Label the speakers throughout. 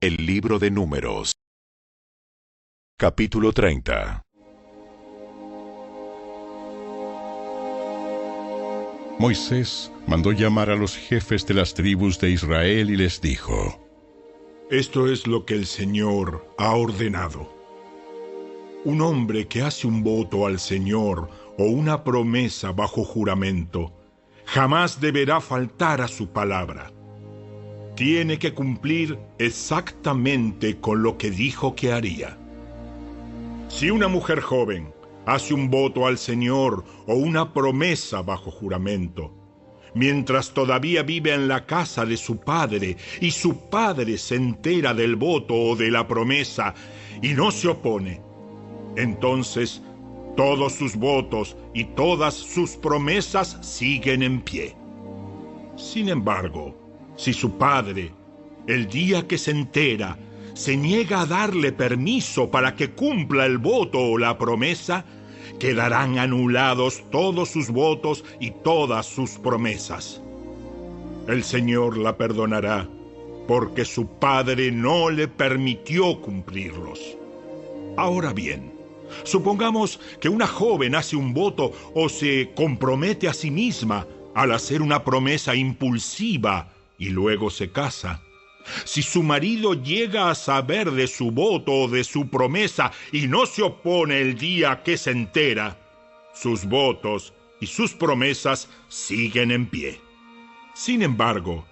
Speaker 1: El libro de Números. Capítulo 30.
Speaker 2: Moisés mandó llamar a los jefes de las tribus de Israel y les dijo:
Speaker 3: Esto es lo que el Señor ha ordenado. Un hombre que hace un voto al Señor o una promesa bajo juramento jamás deberá faltar a su palabra. Tiene que cumplir exactamente con lo que dijo que haría. Si una mujer joven hace un voto al Señor o una promesa bajo juramento, mientras todavía vive en la casa de su padre y su padre se entera del voto o de la promesa y no se opone, entonces todos sus votos y todas sus promesas siguen en pie. Sin embargo, si su padre, el día que se entera, se niega a darle permiso para que cumpla el voto o la promesa, quedarán anulados todos sus votos y todas sus promesas. El Señor la perdonará, porque su padre no le permitió cumplirlos. Ahora bien, supongamos que una joven hace un voto o se compromete a sí misma al hacer una promesa impulsiva y luego se casa. Si su marido llega a saber de su voto o de su promesa y no se opone el día que se entera, sus votos y sus promesas siguen en pie. Sin embargo,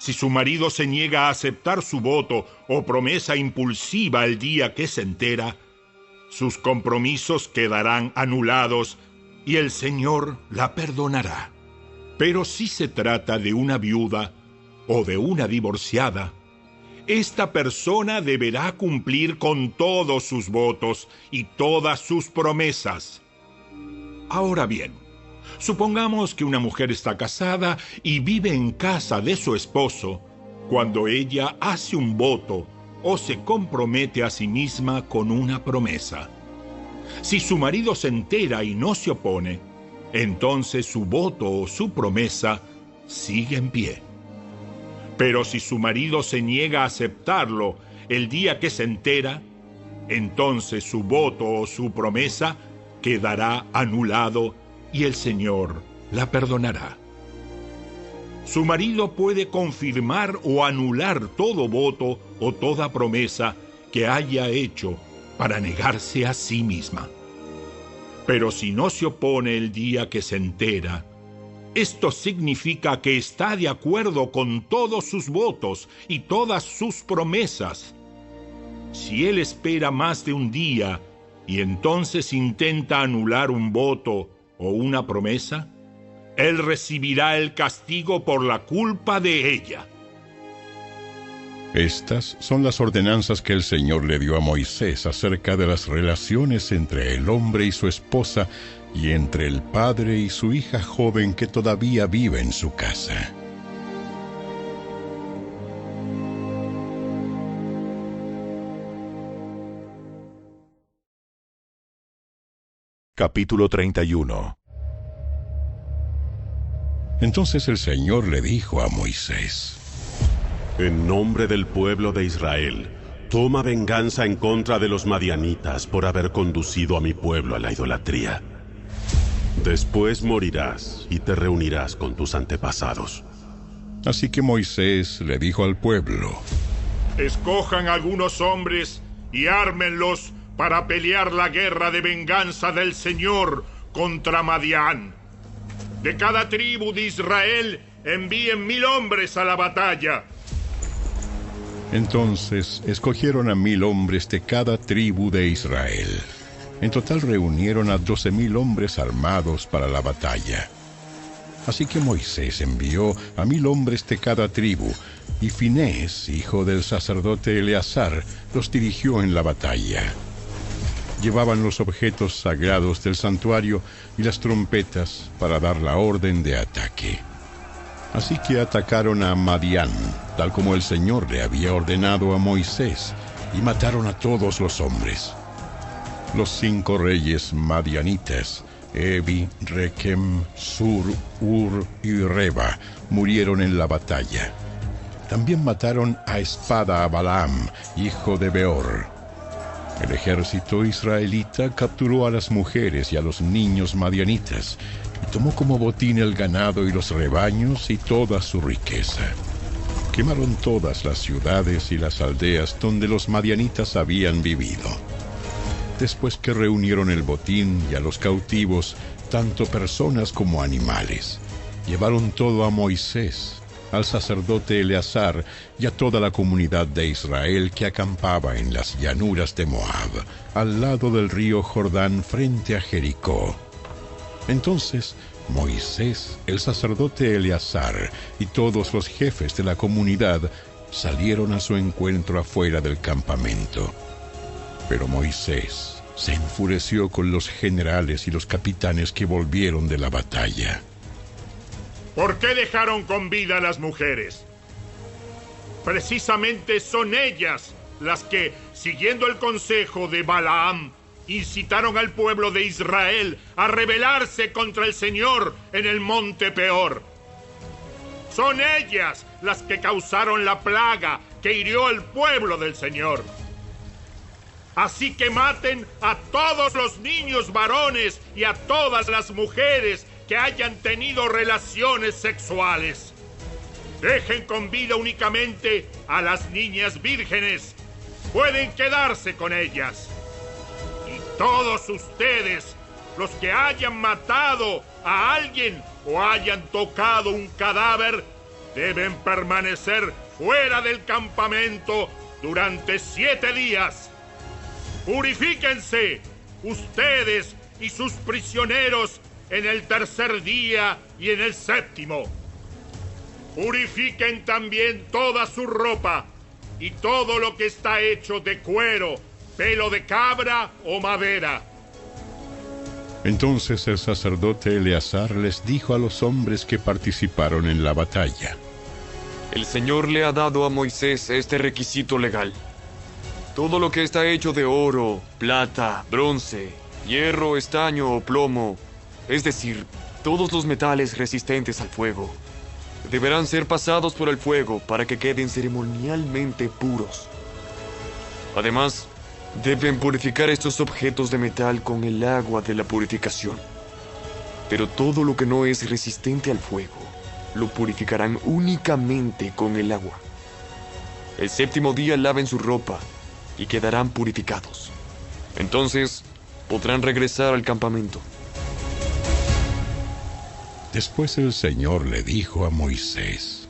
Speaker 3: si su marido se niega a aceptar su voto o promesa impulsiva el día que se entera, sus compromisos quedarán anulados y el Señor la perdonará. Pero si se trata de una viuda o de una divorciada, esta persona deberá cumplir con todos sus votos y todas sus promesas. Ahora bien, supongamos que una mujer está casada y vive en casa de su esposo cuando ella hace un voto o se compromete a sí misma con una promesa. Si su marido se entera y no se opone, entonces su voto o su promesa sigue en pie. Pero si su marido se niega a aceptarlo el día que se entera, entonces su voto o su promesa quedará anulado y el Señor la perdonará. Su marido puede confirmar o anular todo voto o toda promesa que haya hecho para negarse a sí misma. Pero si no se opone el día que se entera, esto significa que está de acuerdo con todos sus votos y todas sus promesas. Si él espera más de un día y entonces intenta anular un voto o una promesa, él recibirá el castigo por la culpa de ella.
Speaker 2: Estas son las ordenanzas que el Señor le dio a Moisés acerca de las relaciones entre el hombre y su esposa y entre el padre y su hija joven que todavía vive en su casa.
Speaker 1: Capítulo 31.
Speaker 2: Entonces el Señor le dijo a Moisés:
Speaker 4: En nombre del pueblo de Israel, toma venganza en contra de los madianitas por haber conducido a mi pueblo a la idolatría. Después morirás y te reunirás con tus antepasados.
Speaker 2: Así que Moisés le dijo al pueblo:
Speaker 3: Escojan algunos hombres y ármenlos para pelear la guerra de venganza del Señor contra Madián. De cada tribu de Israel envíen 1000 hombres a la batalla.
Speaker 2: Entonces escogieron a 1000 hombres de cada tribu de Israel. En total reunieron a 12,000 hombres armados para la batalla. Así que Moisés envió a 1000 hombres de cada tribu, y Finés, hijo del sacerdote Eleazar, los dirigió en la batalla. Llevaban los objetos sagrados del santuario y las trompetas para dar la orden de ataque. Así que atacaron a Madián, tal como el Señor le había ordenado a Moisés, y mataron a todos los hombres. Los 5 reyes madianitas, Evi, Rekem, Sur, Ur y Reba, murieron en la batalla. También mataron a espada a Balaam, hijo de Beor. El ejército israelita capturó a las mujeres y a los niños madianitas, y tomó como botín el ganado y los rebaños y toda su riqueza. Quemaron todas las ciudades y las aldeas donde los madianitas habían vivido. Después que reunieron el botín y a los cautivos, tanto personas como animales, llevaron todo a Moisés, al sacerdote Eleazar y a toda la comunidad de Israel que acampaba en las llanuras de Moab, al lado del río Jordán frente a Jericó. Entonces Moisés, el sacerdote Eleazar y todos los jefes de la comunidad salieron a su encuentro afuera del campamento. Pero Moisés se enfureció con los generales y los capitanes que volvieron de la batalla.
Speaker 3: ¿Por qué dejaron con vida a las mujeres? Precisamente son ellas las que, siguiendo el consejo de Balaam, incitaron al pueblo de Israel a rebelarse contra el Señor en el monte Peor. Son ellas las que causaron la plaga que hirió al pueblo del Señor. Así que maten a todos los niños varones y a todas las mujeres que hayan tenido relaciones sexuales. Dejen con vida únicamente a las niñas vírgenes. Pueden quedarse con ellas. Y todos ustedes, los que hayan matado a alguien o hayan tocado un cadáver, deben permanecer fuera del campamento durante 7 días. Purifíquense, ustedes y sus prisioneros, en el tercer día y en el 7º. Purifiquen también toda su ropa y todo lo que está hecho de cuero, pelo de cabra o madera.
Speaker 2: Entonces el sacerdote Eleazar les dijo a los hombres que participaron en la batalla:
Speaker 5: El Señor le ha dado a Moisés este requisito legal. Todo lo que está hecho de oro, plata, bronce, hierro, estaño o plomo, es decir, todos los metales resistentes al fuego, deberán ser pasados por el fuego para que queden ceremonialmente puros. Además, deben purificar estos objetos de metal con el agua de la purificación. Pero todo lo que no es resistente al fuego, lo purificarán únicamente con el agua. El 7º día laven su ropa y quedarán purificados. Entonces, podrán regresar al campamento.
Speaker 2: Después el Señor le dijo a Moisés: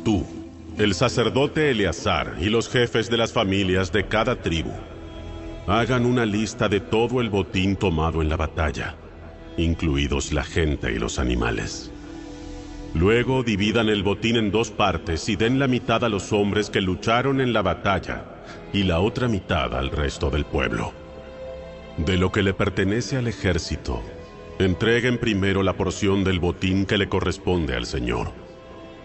Speaker 4: Tú, el sacerdote Eleazar y los jefes de las familias de cada tribu, hagan una lista de todo el botín tomado en la batalla, incluidos la gente y los animales. Luego dividan el botín en 2 partes y den la mitad a los hombres que lucharon en la batalla y la otra mitad al resto del pueblo. De lo que le pertenece al ejército, entreguen primero la porción del botín que le corresponde al Señor.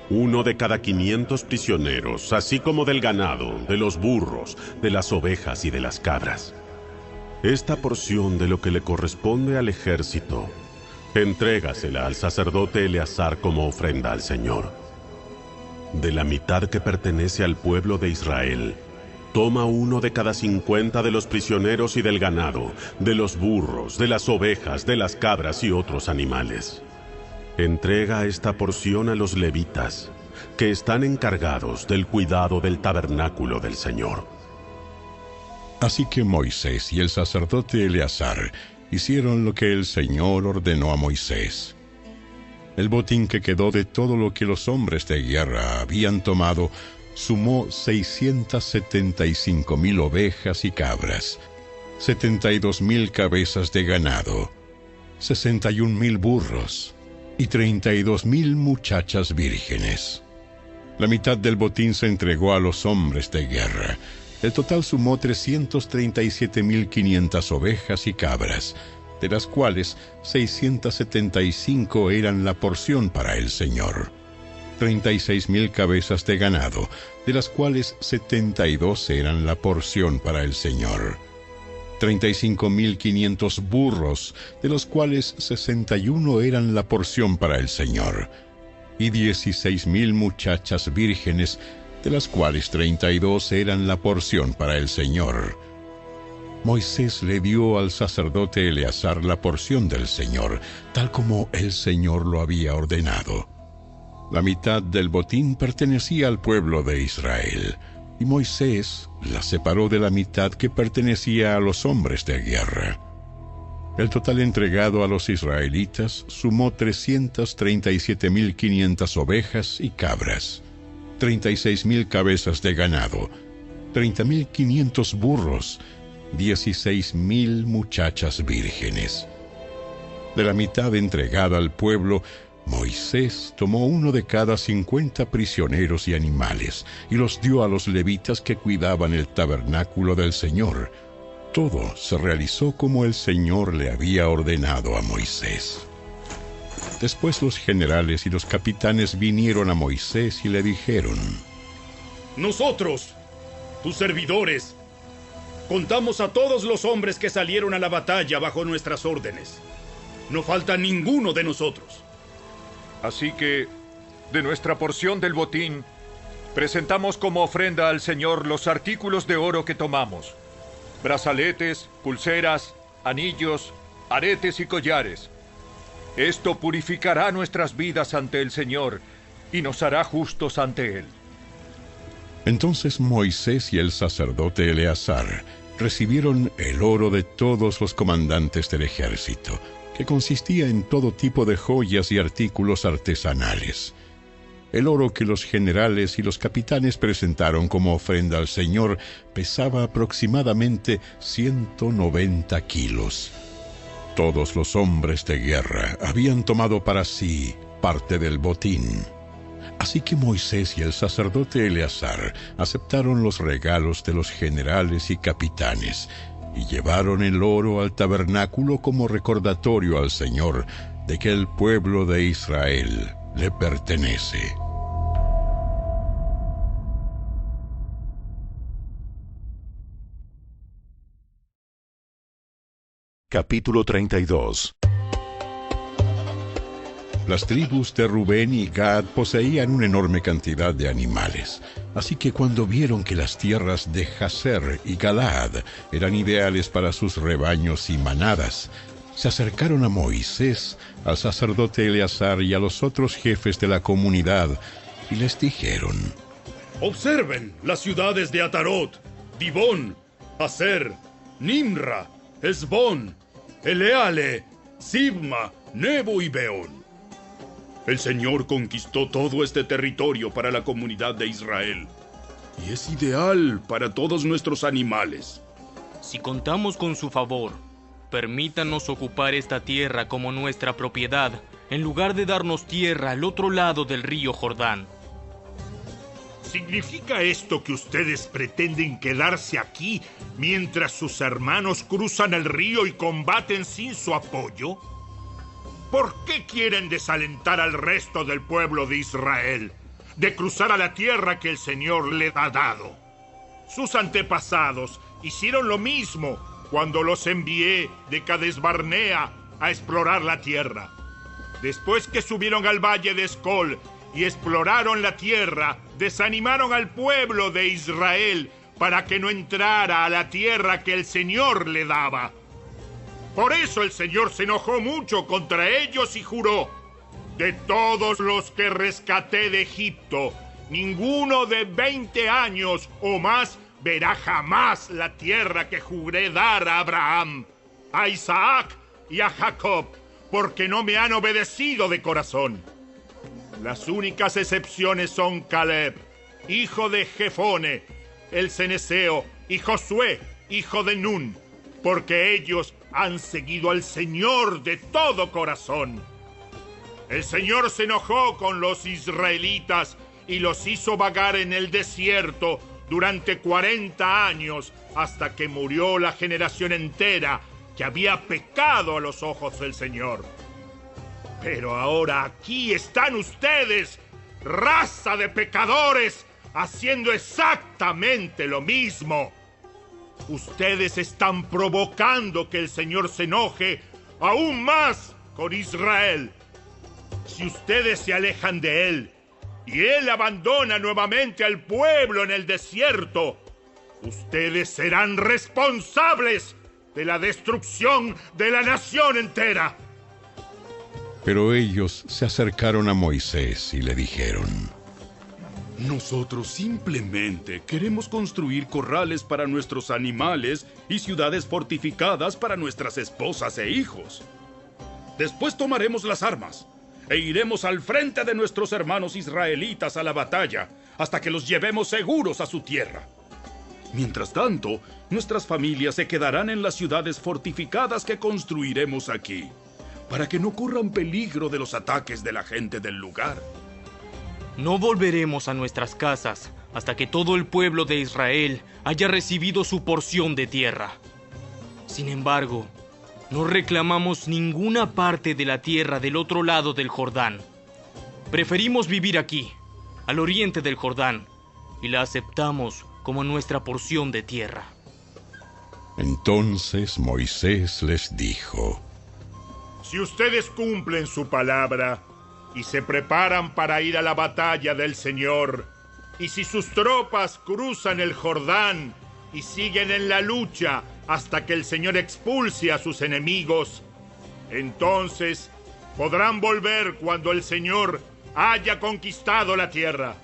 Speaker 4: 1 de cada 500 prisioneros, así como del ganado, de los burros, de las ovejas y de las cabras. Esta porción de lo que le corresponde al ejército, entrégasela al sacerdote Eleazar como ofrenda al Señor. De la mitad que pertenece al pueblo de Israel, toma 1 de cada 50 de los prisioneros y del ganado, de los burros, de las ovejas, de las cabras y otros animales. Entrega esta porción a los levitas, que están encargados del cuidado del tabernáculo del Señor.
Speaker 2: Así que Moisés y el sacerdote Eleazar hicieron lo que el Señor ordenó a Moisés. El botín que quedó de todo lo que los hombres de guerra habían tomado sumó 675,000 ovejas y cabras, 72,000 cabezas de ganado, 61,000 burros y 32,000 muchachas vírgenes. La mitad del botín se entregó a los hombres de guerra. El total sumó 337,500 ovejas y cabras, de las cuales 675 eran la porción para el Señor. 36,000 cabezas de ganado, de las cuales 72 eran la porción para el Señor. 35,500 burros, de los cuales 61 eran la porción para el Señor. y 16,000 muchachas vírgenes, de las cuales 32 eran la porción para el Señor. Moisés le dio al sacerdote Eleazar la porción del Señor, tal como el Señor lo había ordenado. La mitad del botín pertenecía al pueblo de Israel, y Moisés la separó de la mitad que pertenecía a los hombres de guerra. El total entregado a los israelitas sumó 337,500 ovejas y cabras, 36,000 cabezas de ganado, 30,500 burros, 16,000 muchachas vírgenes. De la mitad entregada al pueblo, Moisés tomó uno de cada 50 prisioneros y animales, y los dio a los levitas que cuidaban el tabernáculo del Señor. Todo se realizó como el Señor le había ordenado a Moisés. Después los generales y los capitanes vinieron a Moisés y le dijeron:
Speaker 6: Nosotros, tus servidores, contamos a todos los hombres que salieron a la batalla bajo nuestras órdenes. No falta ninguno de nosotros.
Speaker 7: Así que, de nuestra porción del botín, presentamos como ofrenda al Señor los artículos de oro que tomamos: brazaletes, pulseras, anillos, aretes y collares. Esto purificará nuestras vidas ante el Señor y nos hará justos ante Él.
Speaker 2: Entonces Moisés y el sacerdote Eleazar recibieron el oro de todos los comandantes del ejército, que consistía en todo tipo de joyas y artículos artesanales. El oro que los generales y los capitanes presentaron como ofrenda al Señor pesaba aproximadamente 190 kilos. Todos los hombres de guerra habían tomado para sí parte del botín. Así que Moisés y el sacerdote Eleazar aceptaron los regalos de los generales y capitanes y llevaron el oro al tabernáculo como recordatorio al Señor de que el pueblo de Israel le pertenece.
Speaker 1: Capítulo 32.
Speaker 2: Las tribus de Rubén y Gad poseían una enorme cantidad de animales, así que cuando vieron que las tierras de Jazer y Galaad eran ideales para sus rebaños y manadas, se acercaron a Moisés, al sacerdote Eleazar y a los otros jefes de la comunidad, y les dijeron:
Speaker 6: Observen las ciudades de Atarot, Dibón, Aser, Nimra, Esbón, Eleale, Sibma, Nebo y Beón. El Señor conquistó todo este territorio para la comunidad de Israel, y es ideal para todos nuestros animales.
Speaker 8: Si contamos con su favor, permítanos ocupar esta tierra como nuestra propiedad, en lugar de darnos tierra al otro lado del río Jordán.
Speaker 9: ¿Significa esto que ustedes pretenden quedarse aquí mientras sus hermanos cruzan el río y combaten sin su apoyo? ¿Por qué quieren desalentar al resto del pueblo de Israel de cruzar a la tierra que el Señor les ha dado? Sus antepasados hicieron lo mismo cuando los envié de Cades Barnea a explorar la tierra. Después que subieron al valle de Escol y exploraron la tierra, desanimaron al pueblo de Israel para que no entrara a la tierra que el Señor le daba. Por eso el Señor se enojó mucho contra ellos y juró: de todos los que rescaté de Egipto, ninguno de 20 años o más verá jamás la tierra que juré dar a Abraham, a Isaac y a Jacob, porque no me han obedecido de corazón. Las únicas excepciones son Caleb, hijo de Jefone, el ceneseo, y Josué, hijo de Nun, porque ellos han seguido al Señor de todo corazón. El Señor se enojó con los israelitas y los hizo vagar en el desierto durante 40 años, hasta que murió la generación entera que había pecado a los ojos del Señor. Pero ahora aquí están ustedes, raza de pecadores, haciendo exactamente lo mismo. Ustedes están provocando que el Señor se enoje aún más con Israel. si ustedes se alejan de él y él abandona nuevamente al pueblo en el desierto, ustedes serán responsables de la destrucción de la nación entera.
Speaker 2: Pero ellos se acercaron a Moisés y le dijeron:
Speaker 6: Nosotros simplemente queremos construir corrales para nuestros animales y ciudades fortificadas para nuestras esposas e hijos. Después tomaremos las armas e iremos al frente de nuestros hermanos israelitas a la batalla hasta que los llevemos seguros a su tierra. Mientras tanto, nuestras familias se quedarán en las ciudades fortificadas que construiremos aquí, para que no corran peligro de los ataques de la gente del lugar.
Speaker 8: No volveremos a nuestras casas hasta que todo el pueblo de Israel haya recibido su porción de tierra. Sin embargo, no reclamamos ninguna parte de la tierra del otro lado del Jordán. Preferimos vivir aquí, al oriente del Jordán, y la aceptamos como nuestra porción de tierra.
Speaker 2: Entonces Moisés les dijo:
Speaker 9: Si ustedes cumplen su palabra y se preparan para ir a la batalla del Señor, y si sus tropas cruzan el Jordán y siguen en la lucha hasta que el Señor expulse a sus enemigos, entonces podrán volver cuando el Señor haya conquistado la tierra.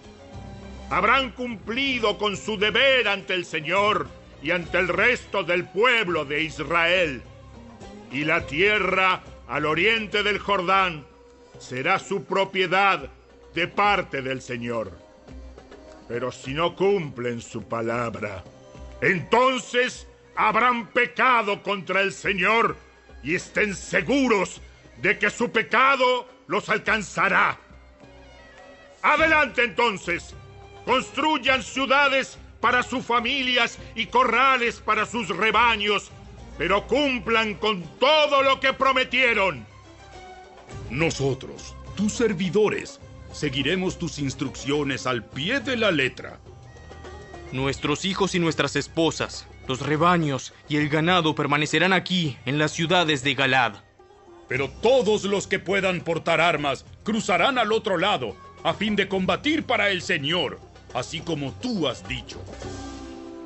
Speaker 9: Habrán cumplido con su deber ante el Señor y ante el resto del pueblo de Israel. Y la tierra al oriente del Jordán será su propiedad de parte del Señor. Pero si no cumplen su palabra, entonces habrán pecado contra el Señor, y estén seguros de que su pecado los alcanzará. Adelante entonces, construyan ciudades para sus familias y corrales para sus rebaños, pero cumplan con todo lo que prometieron.
Speaker 6: Nosotros, tus servidores, seguiremos tus instrucciones al pie de la letra.
Speaker 8: Nuestros hijos y nuestras esposas, los rebaños y el ganado permanecerán aquí, en las ciudades de Galaad.
Speaker 6: Pero todos los que puedan portar armas cruzarán al otro lado, a fin de combatir para el Señor, así como tú has dicho.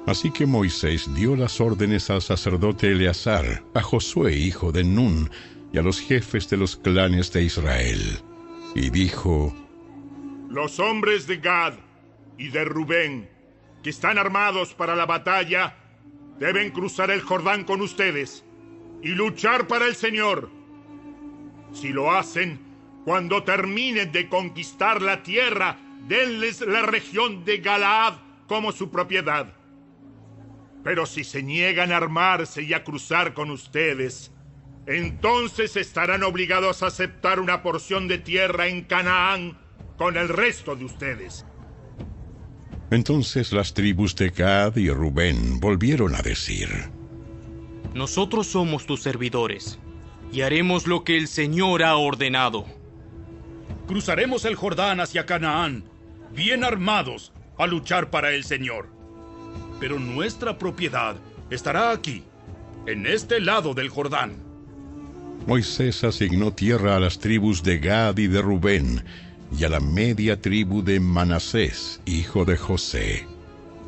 Speaker 2: Así que Moisés dio las órdenes al sacerdote Eleazar, a Josué hijo de Nun, y a los jefes de los clanes de Israel. Y dijo:
Speaker 9: Los hombres de Gad y de Rubén, que están armados para la batalla, deben cruzar el Jordán con ustedes y luchar para el Señor. Si lo hacen, cuando terminen de conquistar la tierra, denles la región de Galaad como su propiedad. Pero si se niegan a armarse y a cruzar con ustedes, entonces estarán obligados a aceptar una porción de tierra en Canaán con el resto de ustedes.
Speaker 2: Entonces las tribus de Gad y Rubén volvieron a decir:
Speaker 8: Nosotros somos tus servidores, y haremos lo que el Señor ha ordenado.
Speaker 6: Cruzaremos el Jordán hacia Canaán, bien armados, a luchar para el Señor. Pero nuestra propiedad estará aquí, en este lado del Jordán.
Speaker 2: Moisés asignó tierra a las tribus de Gad y de Rubén, y a la media tribu de Manasés, hijo de José.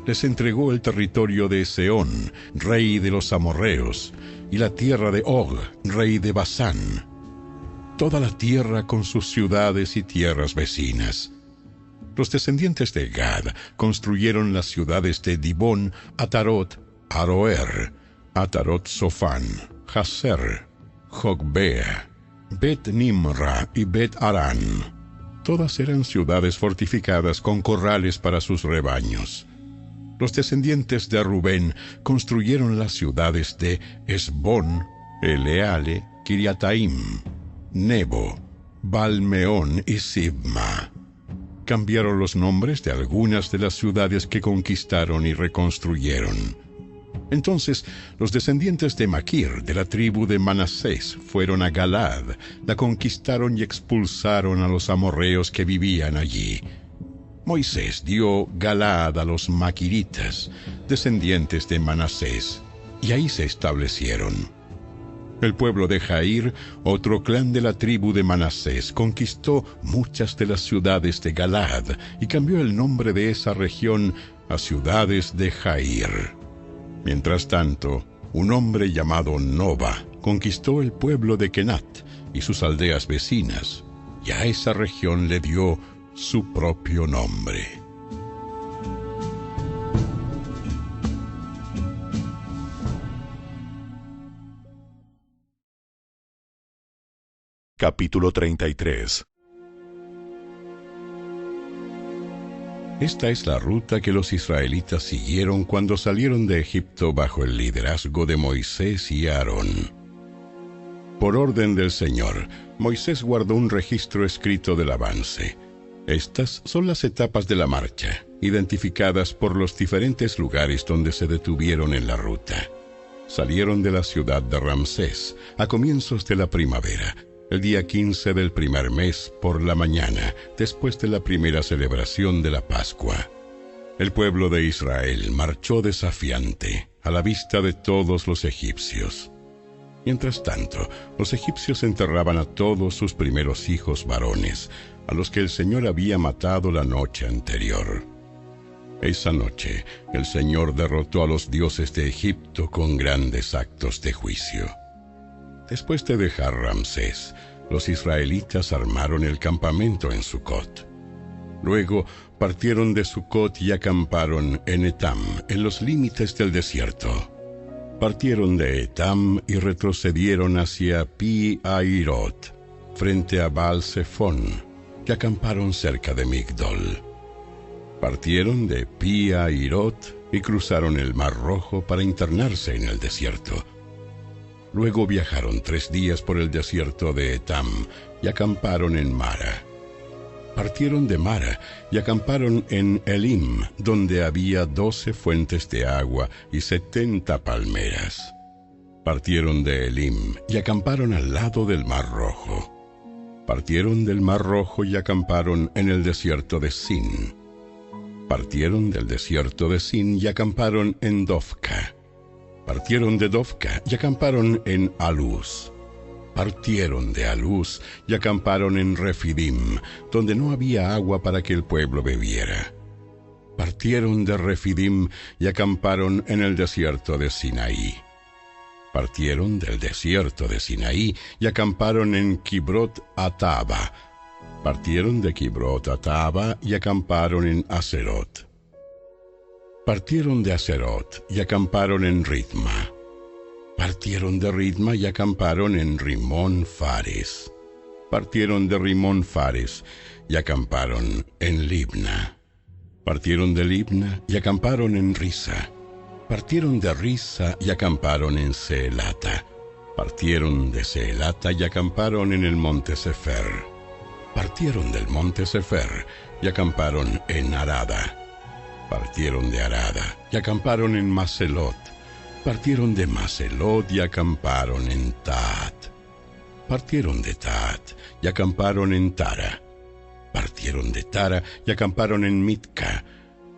Speaker 2: Les entregó el territorio de Sehón, rey de los amorreos, y la tierra de Og, rey de Basán. Toda la tierra con sus ciudades y tierras vecinas. Los descendientes de Gad construyeron las ciudades de Dibón, Atarot, Aroer, Atarot Sofán, Jazer, Jogbea, Bet Nimra y Bet Arán. Todas eran ciudades fortificadas con corrales para sus rebaños. Los descendientes de Rubén construyeron las ciudades de Esbón, Eleale, Kiriataim, Nebo, Balmeón y Sibma. Cambiaron los nombres de algunas de las ciudades que conquistaron y reconstruyeron. Entonces los descendientes de Maquir, de la tribu de Manasés, fueron a Galaad, la conquistaron y expulsaron a los amorreos que vivían allí. Moisés dio Galaad a los maquiritas, descendientes de Manasés, y ahí se establecieron. El pueblo de Jair, otro clan de la tribu de Manasés, conquistó muchas de las ciudades de Galaad y cambió el nombre de esa región a ciudades de Jair. Mientras tanto, un hombre llamado Noba conquistó el pueblo de Kenat y sus aldeas vecinas, y a esa región le dio su propio nombre.
Speaker 1: Capítulo 33.
Speaker 2: Esta es la ruta que los israelitas siguieron cuando salieron de Egipto bajo el liderazgo de Moisés y Aarón. Por orden del Señor, Moisés guardó un registro escrito del avance. Estas son las etapas de la marcha, identificadas por los diferentes lugares donde se detuvieron en la ruta. Salieron de la ciudad de Ramsés a comienzos de la primavera, el día 15 del primer mes por la mañana, después de la primera celebración de la Pascua. El pueblo de Israel marchó desafiante a la vista de todos los egipcios. Mientras tanto, los egipcios enterraban a todos sus primeros hijos varones, a los que el Señor había matado la noche anterior. Esa noche, el Señor derrotó a los dioses de Egipto con grandes actos de juicio. Después de dejar Ramsés, los israelitas armaron el campamento en Sucot. Luego partieron de Sucot y acamparon en Etam, en los límites del desierto. Partieron de Etam y retrocedieron hacia Pi-Hahirot, frente a Baal-Zephón, y acamparon cerca de Migdol. Partieron de Pi-Hahirot y cruzaron el Mar Rojo para internarse en el desierto. Luego viajaron 3 días por el desierto de Etam y acamparon en Mara. Partieron de Mara y acamparon en Elim, donde había 12 fuentes de agua y 70 palmeras. Partieron de Elim y acamparon al lado del Mar Rojo. Partieron del Mar Rojo y acamparon en el desierto de Sin. Partieron del desierto de Sin y acamparon en Dofca. Partieron de Dofca y acamparon en Aluz. Partieron de Aluz y acamparon en Refidim, donde no había agua para que el pueblo bebiera. Partieron de Refidim y acamparon en el desierto de Sinaí. Partieron del desierto de Sinaí y acamparon en Kibrot Ataba. Partieron de Kibrot Ataba y acamparon en Aserot. Partieron de Aserot y acamparon en Ritma. Partieron de Ritma y acamparon en Rimón Fares. Partieron de Rimón Fares y acamparon en Libna. Partieron de Libna y acamparon en Risa. Partieron de Risa y acamparon en Seelata. Partieron de Seelata y acamparon en el monte Sefer. Partieron del monte Sefer y acamparon en Arada. Partieron de Arada y acamparon en Maselot. Partieron de Maselot y acamparon en Taat. Partieron de Taat y acamparon en Tara. Partieron de Tara y acamparon en Mitka.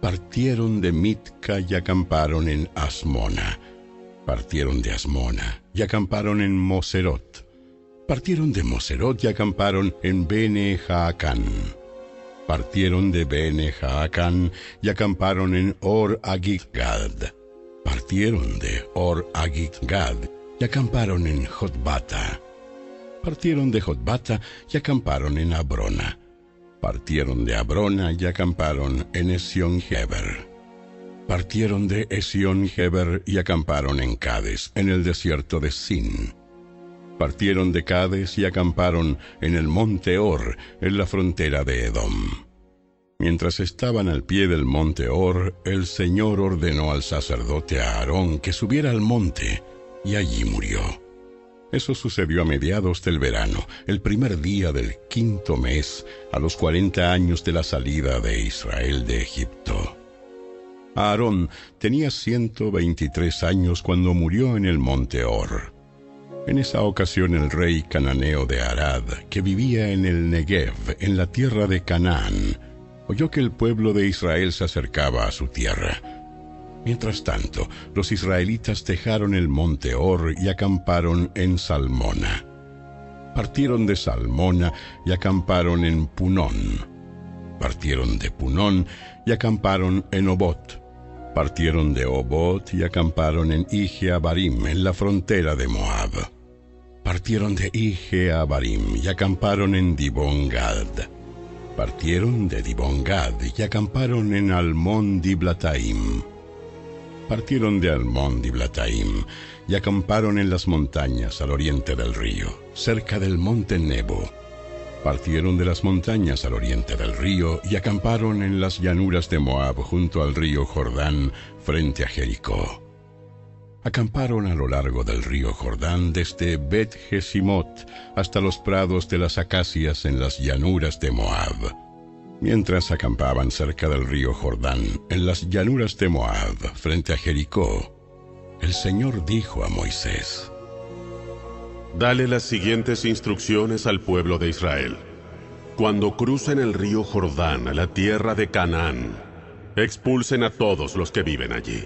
Speaker 2: Partieron de Mitka y acamparon en Asmona. Partieron de Asmona y acamparon en Moserot. Partieron de Moserot y acamparon en Bene Jaacán. Partieron de Bene Jaacán y acamparon en Or Agigad. Partieron de Or Agigad y acamparon en Jotbata. Partieron de Jotbata y acamparon en Abrona. Partieron de Abrona y acamparon en Esión-Geber. Partieron de Esión-Geber y acamparon en Cades, en el desierto de Sin. Partieron de Cades y acamparon en el monte Or, en la frontera de Edom. Mientras estaban al pie del monte Or, el Señor ordenó al sacerdote Aarón que subiera al monte, y allí murió. Eso sucedió a mediados del verano, el primer día del 5º mes, a los 40 años de la salida de Israel de Egipto. Aarón tenía 123 años cuando murió en el monte Or. En esa ocasión el rey cananeo de Arad, que vivía en el Negev, en la tierra de Canaán, oyó que el pueblo de Israel se acercaba a su tierra. Mientras tanto, los israelitas dejaron el monte Hor y acamparon en Salmona. Partieron de Salmona y acamparon en Punón. Partieron de Punón y acamparon en Obot. Partieron de Obot y acamparon en Ije-Abarim, en la frontera de Moab. Partieron de Ije-Abarim y acamparon en Dibón-Gad. Partieron de Dibón-Gad y acamparon en Almón-Diblataim. Partieron de Almón-Diblataim y acamparon en las montañas al oriente del río, cerca del monte Nebo. Partieron de las montañas al oriente del río y acamparon en las llanuras de Moab junto al río Jordán, frente a Jericó. Acamparon a lo largo del río Jordán desde Bet-Jesimot hasta los prados de las acacias en las llanuras de Moab. Mientras acampaban cerca del río Jordán, en las llanuras de Moab, frente a Jericó, el Señor dijo a Moisés:
Speaker 4: Dale las siguientes instrucciones al pueblo de Israel. Cuando crucen el río Jordán a la tierra de Canaán, expulsen a todos los que viven allí.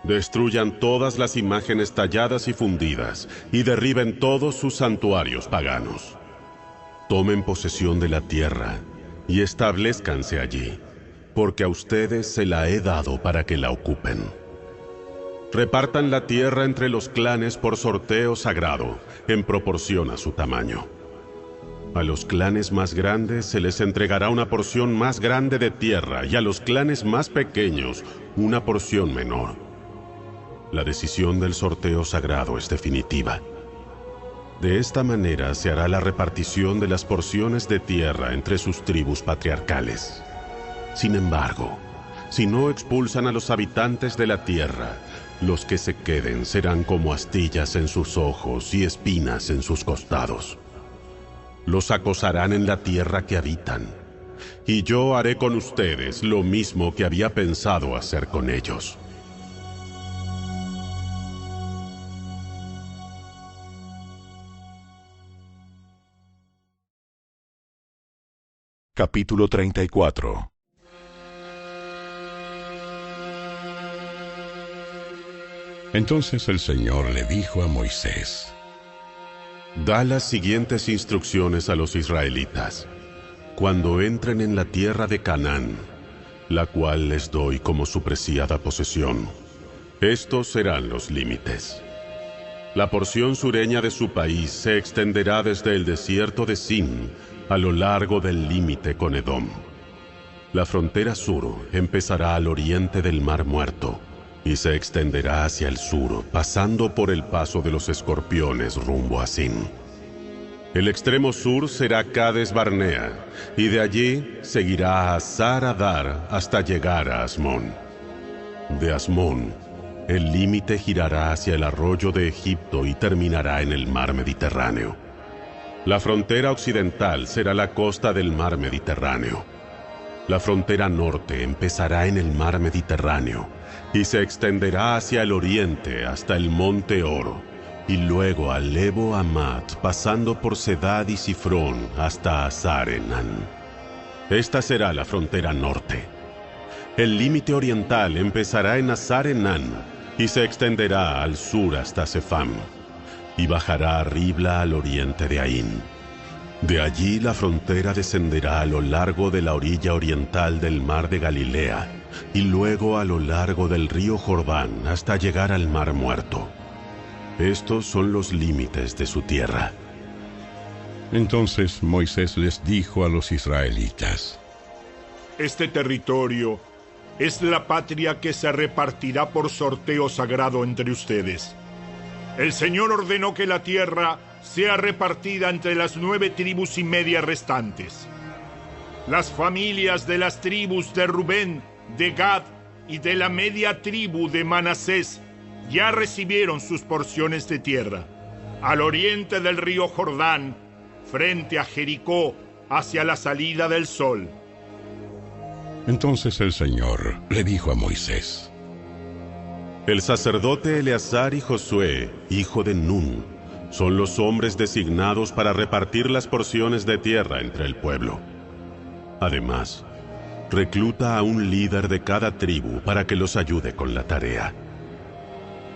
Speaker 4: Destruyan todas las imágenes talladas y fundidas y derriben todos sus santuarios paganos. Tomen posesión de la tierra y establezcanse allí, porque a ustedes se la he dado para que la ocupen. Repartan la tierra entre los clanes por sorteo sagrado, en proporción a su tamaño. A los clanes más grandes se les entregará una porción más grande de tierra y a los clanes más pequeños una porción menor. La decisión del sorteo sagrado es definitiva. De esta manera se hará la repartición de las porciones de tierra entre sus tribus patriarcales. Sin embargo, si no expulsan a los habitantes de la tierra, los que se queden serán como astillas en sus ojos y espinas en sus costados. Los acosarán en la tierra que habitan, y yo haré con ustedes lo mismo que había pensado hacer con ellos.
Speaker 1: Capítulo 34.
Speaker 2: Entonces el Señor le dijo a Moisés:
Speaker 4: Da las siguientes instrucciones a los israelitas. Cuando entren en la tierra de Canaán, la cual les doy como su preciada posesión, estos serán los límites. La porción sureña de su país se extenderá desde el desierto de Sin a lo largo del límite con Edom. La frontera sur empezará al oriente del Mar Muerto y se extenderá hacia el sur, pasando por el paso de los escorpiones rumbo a Sin. El extremo sur será Cades Barnea, y de allí seguirá a Hazar Adar hasta llegar a Asmón. De Asmón, el límite girará hacia el arroyo de Egipto y terminará en el mar Mediterráneo. La frontera occidental será la costa del mar Mediterráneo. La frontera norte empezará en el mar Mediterráneo y se extenderá hacia el oriente hasta el monte Oro, y luego a Lebo Amat, pasando por Sedad y Sifrón hasta Hazar Enán. Esta será la frontera norte. El límite oriental empezará en Hazar Enán y se extenderá al sur hasta Sefam, y bajará a Ribla al oriente de Aín. De allí la frontera descenderá a lo largo de la orilla oriental del mar de Galilea, y luego a lo largo del río Jordán hasta llegar al Mar Muerto. Estos son los límites de su tierra.
Speaker 2: Entonces Moisés les dijo a los israelitas:
Speaker 3: Este territorio es la patria que se repartirá por sorteo sagrado entre ustedes. El Señor ordenó que la tierra sea repartida entre las 9 tribus y media restantes. Las familias de las tribus de Rubén, de Gad y de la media tribu de Manasés ya recibieron sus porciones de tierra, al oriente del río Jordán, frente a Jericó, hacia la salida del sol.
Speaker 2: Entonces el Señor le dijo a Moisés:
Speaker 4: El sacerdote Eleazar y Josué, hijo de Nun, son los hombres designados para repartir las porciones de tierra entre el pueblo. Además, recluta a un líder de cada tribu para que los ayude con la tarea.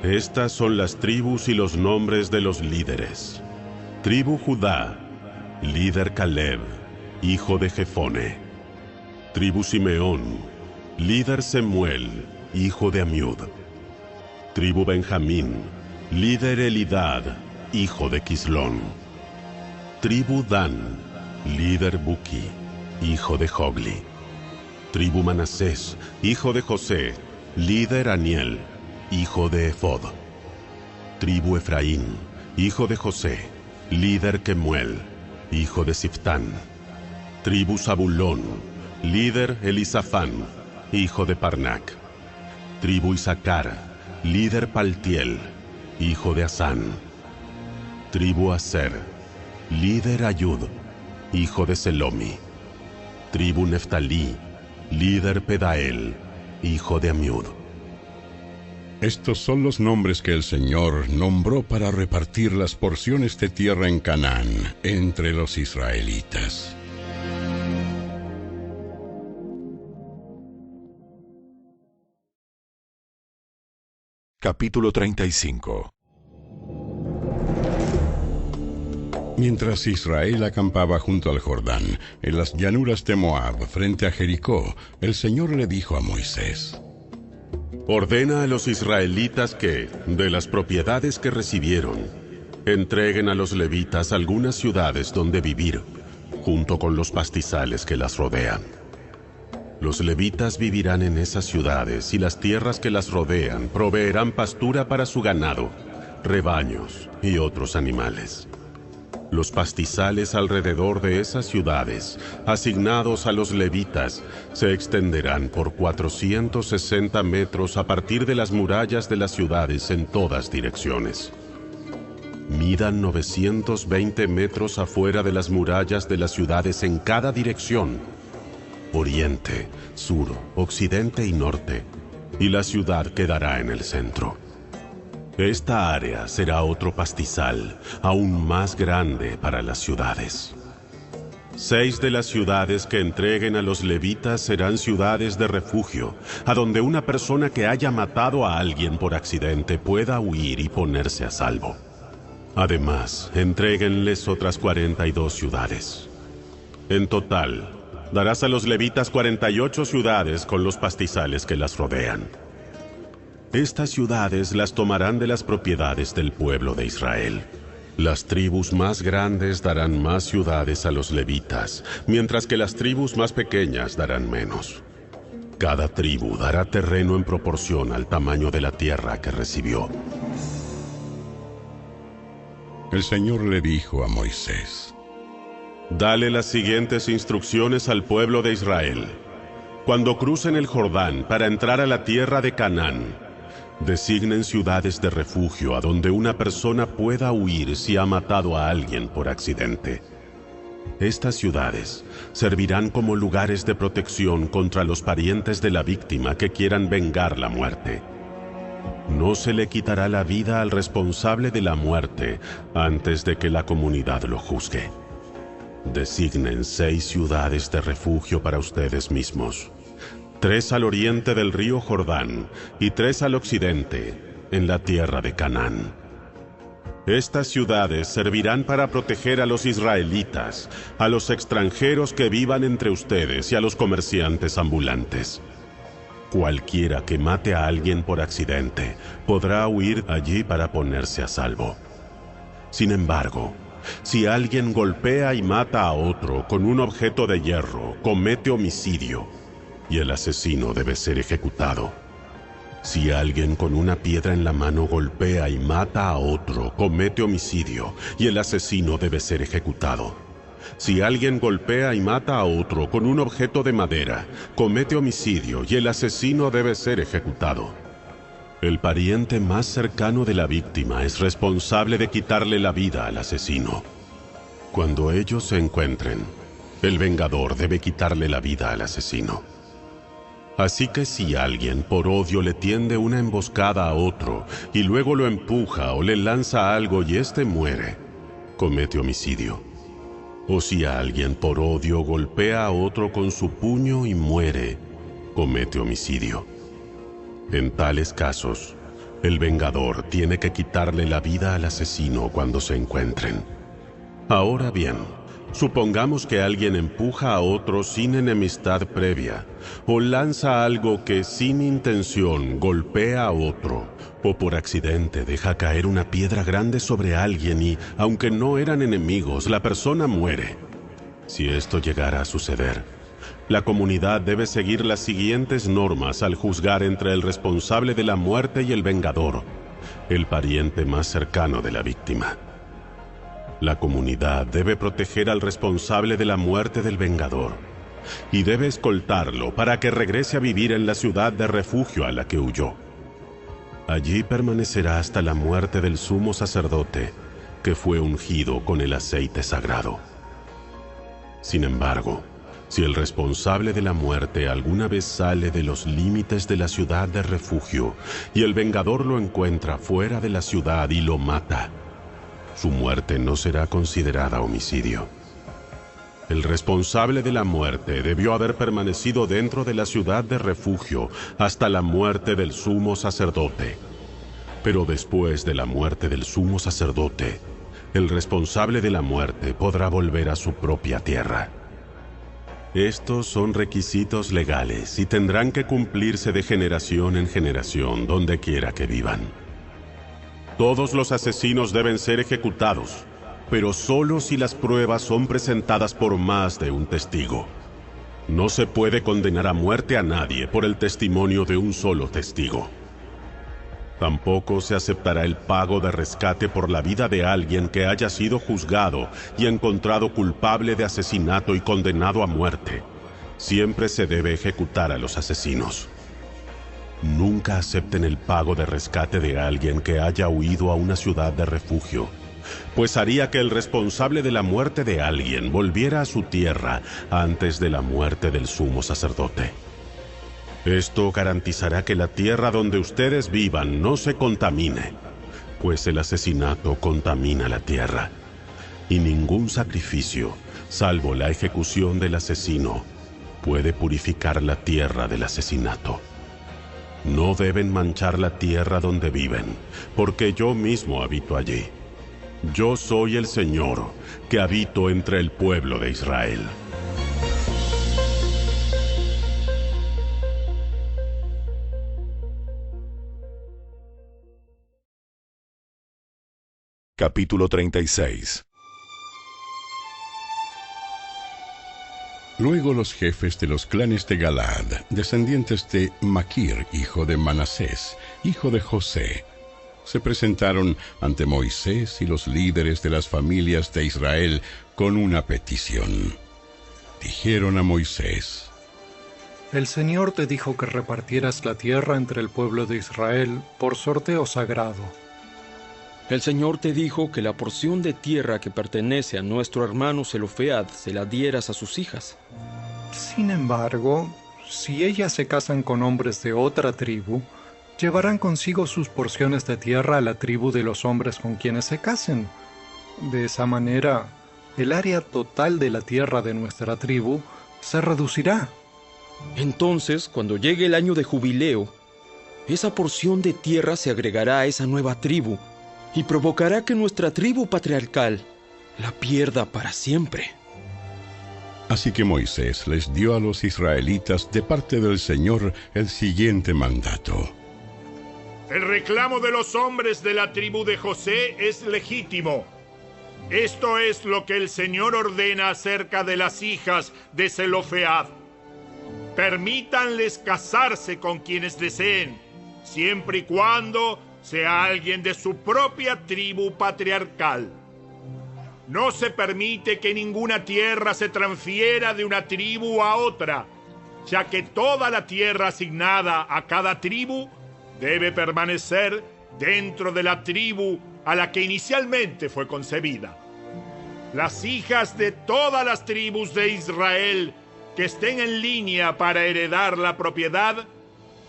Speaker 4: Estas son las tribus y los nombres de los líderes. Tribu Judá, líder Caleb, hijo de Jefone. Tribu Simeón, líder Semuel, hijo de Amiud. Tribu Benjamín, líder Elidad, hijo de Quislón. Tribu Dan, líder Buki, hijo de Jogli. Tribu Manasés, hijo de José, líder Aniel, hijo de Efod. Tribu Efraín, hijo de José, líder Kemuel, hijo de Siftán. Tribu Zabulón, líder Elisafán, hijo de Parnac. Tribu Isaacar, líder Paltiel, hijo de Asán. Tribu Aser, líder Ayud, hijo de Selomi. Tribu Neftalí, líder Pedael, hijo de Amiud.
Speaker 2: Estos son los nombres que el Señor nombró para repartir las porciones de tierra en Canaán entre los israelitas.
Speaker 1: Capítulo 35.
Speaker 2: Mientras Israel acampaba junto al Jordán, en las llanuras de Moab, frente a Jericó, el Señor le dijo a Moisés:
Speaker 4: Ordena a los israelitas que, de las propiedades que recibieron, entreguen a los levitas algunas ciudades donde vivir, junto con los pastizales que las rodean. Los levitas vivirán en esas ciudades y las tierras que las rodean proveerán pastura para su ganado, rebaños y otros animales. Los pastizales alrededor de esas ciudades, asignados a los levitas, se extenderán por 460 metros a partir de las murallas de las ciudades en todas direcciones. Midan 920 metros afuera de las murallas de las ciudades en cada dirección: oriente, sur, occidente y norte, y la ciudad quedará en el centro. Esta área será otro pastizal, aún más grande para las ciudades. 6 de las ciudades que entreguen a los levitas serán ciudades de refugio, a donde una persona que haya matado a alguien por accidente pueda huir y ponerse a salvo. Además, entréguenles otras 42 ciudades. En total, darás a los levitas 48 ciudades con los pastizales que las rodean. Estas ciudades las tomarán de las propiedades del pueblo de Israel. Las tribus más grandes darán más ciudades a los levitas, mientras que las tribus más pequeñas darán menos. Cada tribu dará terreno en proporción al tamaño de la tierra que recibió.
Speaker 2: El Señor le dijo a Moisés:
Speaker 4: Dale las siguientes instrucciones al pueblo de Israel. Cuando crucen el Jordán para entrar a la tierra de Canaán, designen ciudades de refugio a donde una persona pueda huir si ha matado a alguien por accidente. Estas ciudades servirán como lugares de protección contra los parientes de la víctima que quieran vengar la muerte. No se le quitará la vida al responsable de la muerte antes de que la comunidad lo juzgue. Designen 6 ciudades de refugio para ustedes mismos: 3 al oriente del río Jordán y 3 al occidente, en la tierra de Canaán. Estas ciudades servirán para proteger a los israelitas, a los extranjeros que vivan entre ustedes y a los comerciantes ambulantes. Cualquiera que mate a alguien por accidente podrá huir allí para ponerse a salvo. Sin embargo, si alguien golpea y mata a otro con un objeto de hierro, comete homicidio, y el asesino debe ser ejecutado. Si alguien con una piedra en la mano golpea y mata a otro, comete homicidio, y el asesino debe ser ejecutado. Si alguien golpea y mata a otro con un objeto de madera, comete homicidio, y el asesino debe ser ejecutado. El pariente más cercano de la víctima es responsable de quitarle la vida al asesino. Cuando ellos se encuentren, el vengador debe quitarle la vida al asesino. Así que si alguien por odio le tiende una emboscada a otro y luego lo empuja o le lanza algo y éste muere, comete homicidio. o si alguien por odio golpea a otro con su puño y muere, comete homicidio. En tales casos, el vengador tiene que quitarle la vida al asesino cuando se encuentren. Ahora bien, supongamos que alguien empuja a otro sin enemistad previa, o lanza algo que sin intención golpea a otro, o por accidente deja caer una piedra grande sobre alguien y, aunque no eran enemigos, la persona muere. Si esto llegara a suceder, la comunidad debe seguir las siguientes normas al juzgar entre el responsable de la muerte y el vengador, el pariente más cercano de la víctima. La comunidad debe proteger al responsable de la muerte del vengador y debe escoltarlo para que regrese a vivir en la ciudad de refugio a la que huyó. Allí permanecerá hasta la muerte del sumo sacerdote, que fue ungido con el aceite sagrado. Sin embargo, si el responsable de la muerte alguna vez sale de los límites de la ciudad de refugio y el vengador lo encuentra fuera de la ciudad y lo mata, su muerte no será considerada homicidio. El responsable de la muerte debió haber permanecido dentro de la ciudad de refugio hasta la muerte del sumo sacerdote. Pero después de la muerte del sumo sacerdote, el responsable de la muerte podrá volver a su propia tierra. Estos son requisitos legales y tendrán que cumplirse de generación en generación donde quiera que vivan. Todos los asesinos deben ser ejecutados, pero solo si las pruebas son presentadas por más de un testigo. No se puede condenar a muerte a nadie por el testimonio de un solo testigo. Tampoco se aceptará el pago de rescate por la vida de alguien que haya sido juzgado y encontrado culpable de asesinato y condenado a muerte. Siempre se debe ejecutar a los asesinos. Nunca acepten el pago de rescate de alguien que haya huido a una ciudad de refugio, pues haría que el responsable de la muerte de alguien volviera a su tierra antes de la muerte del sumo sacerdote. Esto garantizará que la tierra donde ustedes vivan no se contamine, pues el asesinato contamina la tierra, y ningún sacrificio, salvo la ejecución del asesino, puede purificar la tierra del asesinato. No deben manchar la tierra donde viven, porque yo mismo habito allí. Yo soy el Señor, que habito entre el pueblo de Israel.
Speaker 1: Capítulo 36.
Speaker 2: Luego los jefes de los clanes de Galaad, descendientes de Maquir, hijo de Manasés, hijo de José, se presentaron ante Moisés y los líderes de las familias de Israel con una petición. Dijeron a Moisés:
Speaker 10: El Señor te dijo que repartieras la tierra entre el pueblo de Israel por sorteo sagrado.
Speaker 11: El Señor te dijo que la porción de tierra que pertenece a nuestro hermano Zelofead se la dieras a sus hijas.
Speaker 10: Sin embargo, si ellas se casan con hombres de otra tribu, llevarán consigo sus porciones de tierra a la tribu de los hombres con quienes se casen. De esa manera, el área total de la tierra de nuestra tribu se reducirá.
Speaker 11: Entonces, cuando llegue el año de jubileo, esa porción de tierra se agregará a esa nueva tribu y provocará que nuestra tribu patriarcal la pierda para siempre.
Speaker 2: Así que Moisés les dio a los israelitas de parte del Señor el siguiente mandato.
Speaker 9: El reclamo de los hombres de la tribu de José es legítimo. Esto es lo que el Señor ordena acerca de las hijas de Zelofead. Permítanles casarse con quienes deseen, siempre y cuando sea alguien de su propia tribu patriarcal. No se permite que ninguna tierra se transfiera de una tribu a otra, ya que toda la tierra asignada a cada tribu debe permanecer dentro de la tribu a la que inicialmente fue concebida. Las hijas de todas las tribus de Israel que estén en línea para heredar la propiedad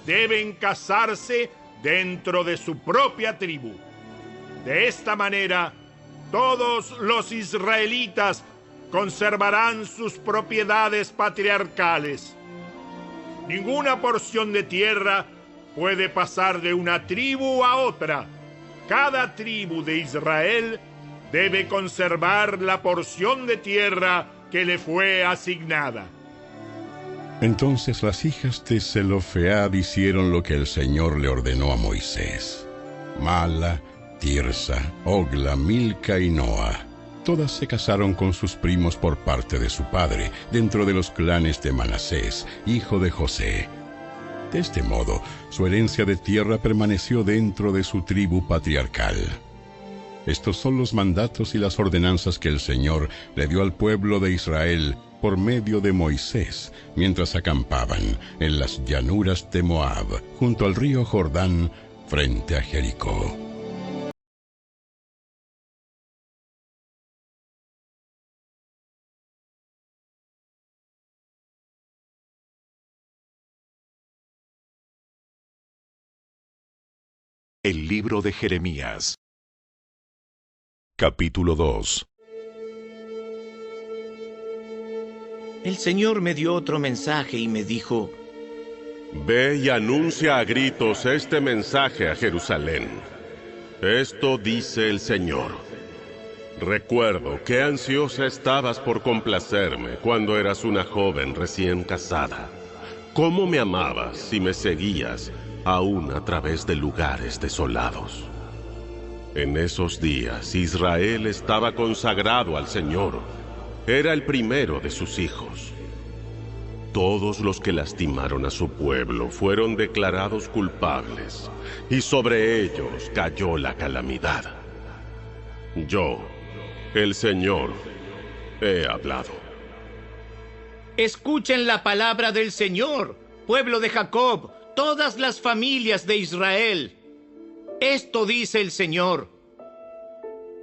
Speaker 9: deben casarse dentro de su propia tribu. De esta manera, todos los israelitas conservarán sus propiedades patriarcales. Ninguna porción de tierra puede pasar de una tribu a otra. Cada tribu de Israel debe conservar la porción de tierra que le fue asignada.
Speaker 2: Entonces las hijas de Zelofead hicieron lo que el Señor le ordenó a Moisés. Mala, Tirsa, Ogla, Milca y Noa. Todas se casaron con sus primos por parte de su padre, dentro de los clanes de Manasés, hijo de José. De este modo, su herencia de tierra permaneció dentro de su tribu patriarcal. Estos son los mandatos y las ordenanzas que el Señor le dio al pueblo de Israel por medio de Moisés, mientras acampaban en las llanuras de Moab, junto al río Jordán, frente a Jericó.
Speaker 1: El libro de Jeremías. Capítulo 2.
Speaker 12: El Señor me dio otro mensaje y me dijo:
Speaker 4: Ve y anuncia a gritos este mensaje a Jerusalén. Esto dice el Señor. Recuerdo qué ansiosa estabas por complacerme cuando eras una joven recién casada. Cómo me amabas y me seguías, aún a través de lugares desolados. En esos días, Israel estaba consagrado al Señor. Era el primero de sus hijos. Todos los que lastimaron a su pueblo fueron declarados culpables, y sobre ellos cayó la calamidad. Yo, el Señor, he hablado.
Speaker 12: Escuchen la palabra del Señor, pueblo de Jacob, todas las familias de Israel. Esto dice el Señor: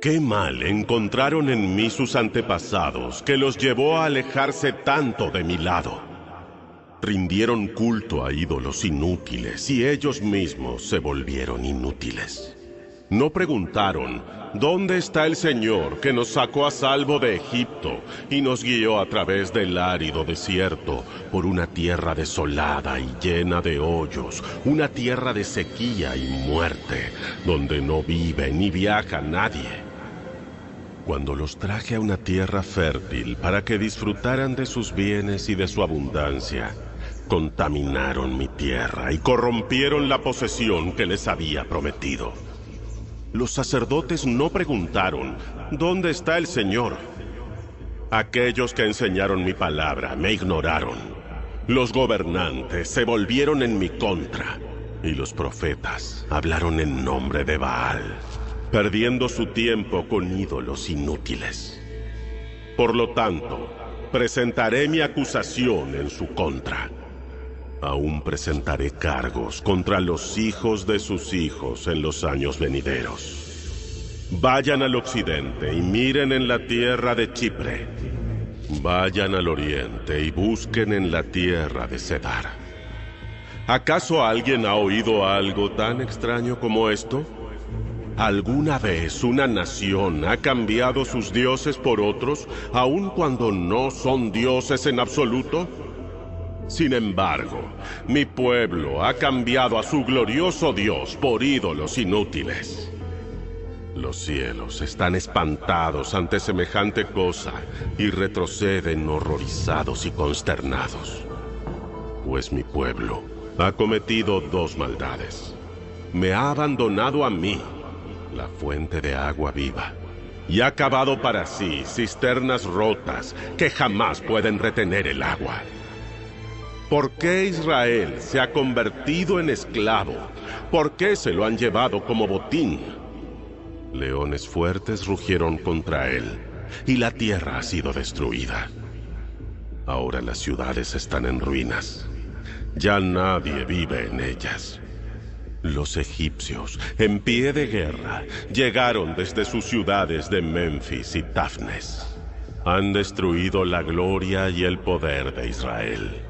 Speaker 4: Qué mal encontraron en mí sus antepasados, que los llevó a alejarse tanto de mi lado. Rindieron culto a ídolos inútiles y ellos mismos se volvieron inútiles. No preguntaron: ¿dónde está el Señor que nos sacó a salvo de Egipto y nos guió a través del árido desierto por una tierra desolada y llena de hoyos, una tierra de sequía y muerte, donde no vive ni viaja nadie? Cuando los traje a una tierra fértil para que disfrutaran de sus bienes y de su abundancia, contaminaron mi tierra y corrompieron la posesión que les había prometido. Los sacerdotes no preguntaron: ¿dónde está el Señor? Aquellos que enseñaron mi palabra me ignoraron. Los gobernantes se volvieron en mi contra, y los profetas hablaron en nombre de Baal, perdiendo su tiempo con ídolos inútiles. Por lo tanto, presentaré mi acusación en su contra. Aún presentaré cargos contra los hijos de sus hijos en los años venideros. Vayan al occidente y miren en la tierra de Chipre. Vayan al oriente y busquen en la tierra de Cedar. ¿Acaso alguien ha oído algo tan extraño como esto? ¿Alguna vez una nación ha cambiado sus dioses por otros, aun cuando no son dioses en absoluto? Sin embargo, mi pueblo ha cambiado a su glorioso Dios por ídolos inútiles. Los cielos están espantados ante semejante cosa y retroceden horrorizados y consternados. Pues mi pueblo ha cometido dos maldades. Me ha abandonado a mí, la fuente de agua viva, y ha cavado para sí cisternas rotas que jamás pueden retener el agua. ¿Por qué Israel se ha convertido en esclavo? ¿Por qué se lo han llevado como botín? Leones fuertes rugieron contra él, y la tierra ha sido destruida. Ahora las ciudades están en ruinas. Ya nadie vive en ellas. Los egipcios, en pie de guerra, llegaron desde sus ciudades de Memphis y Tafnes. Han destruido la gloria y el poder de Israel.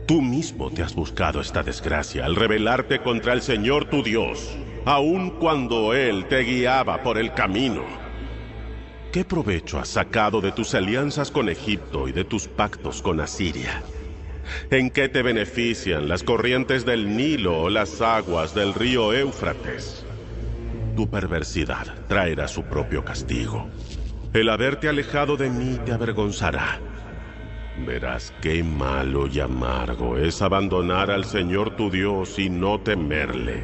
Speaker 4: Tú mismo te has buscado esta desgracia al rebelarte contra el Señor tu Dios, aun cuando Él te guiaba por el camino. ¿qué provecho has sacado de tus alianzas con Egipto y de tus pactos con Asiria? ¿En qué te benefician las corrientes del Nilo o las aguas del río Éufrates? Tu perversidad traerá su propio castigo. El haberte alejado de mí te avergonzará. Verás qué malo y amargo es abandonar al Señor tu Dios y no temerle.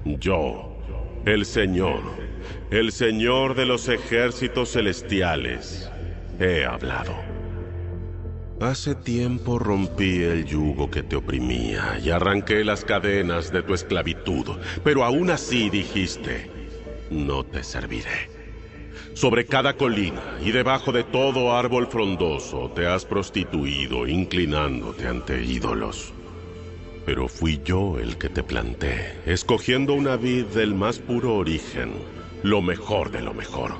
Speaker 4: Yo, el Señor de los ejércitos celestiales, he hablado. Hace tiempo rompí el yugo que te oprimía y arranqué las cadenas de tu esclavitud, pero aún así dijiste, no te serviré. Sobre cada colina y debajo de todo árbol frondoso te has prostituido, inclinándote ante ídolos. Pero fui yo el que te planté, escogiendo una vid del más puro origen, lo mejor de lo mejor.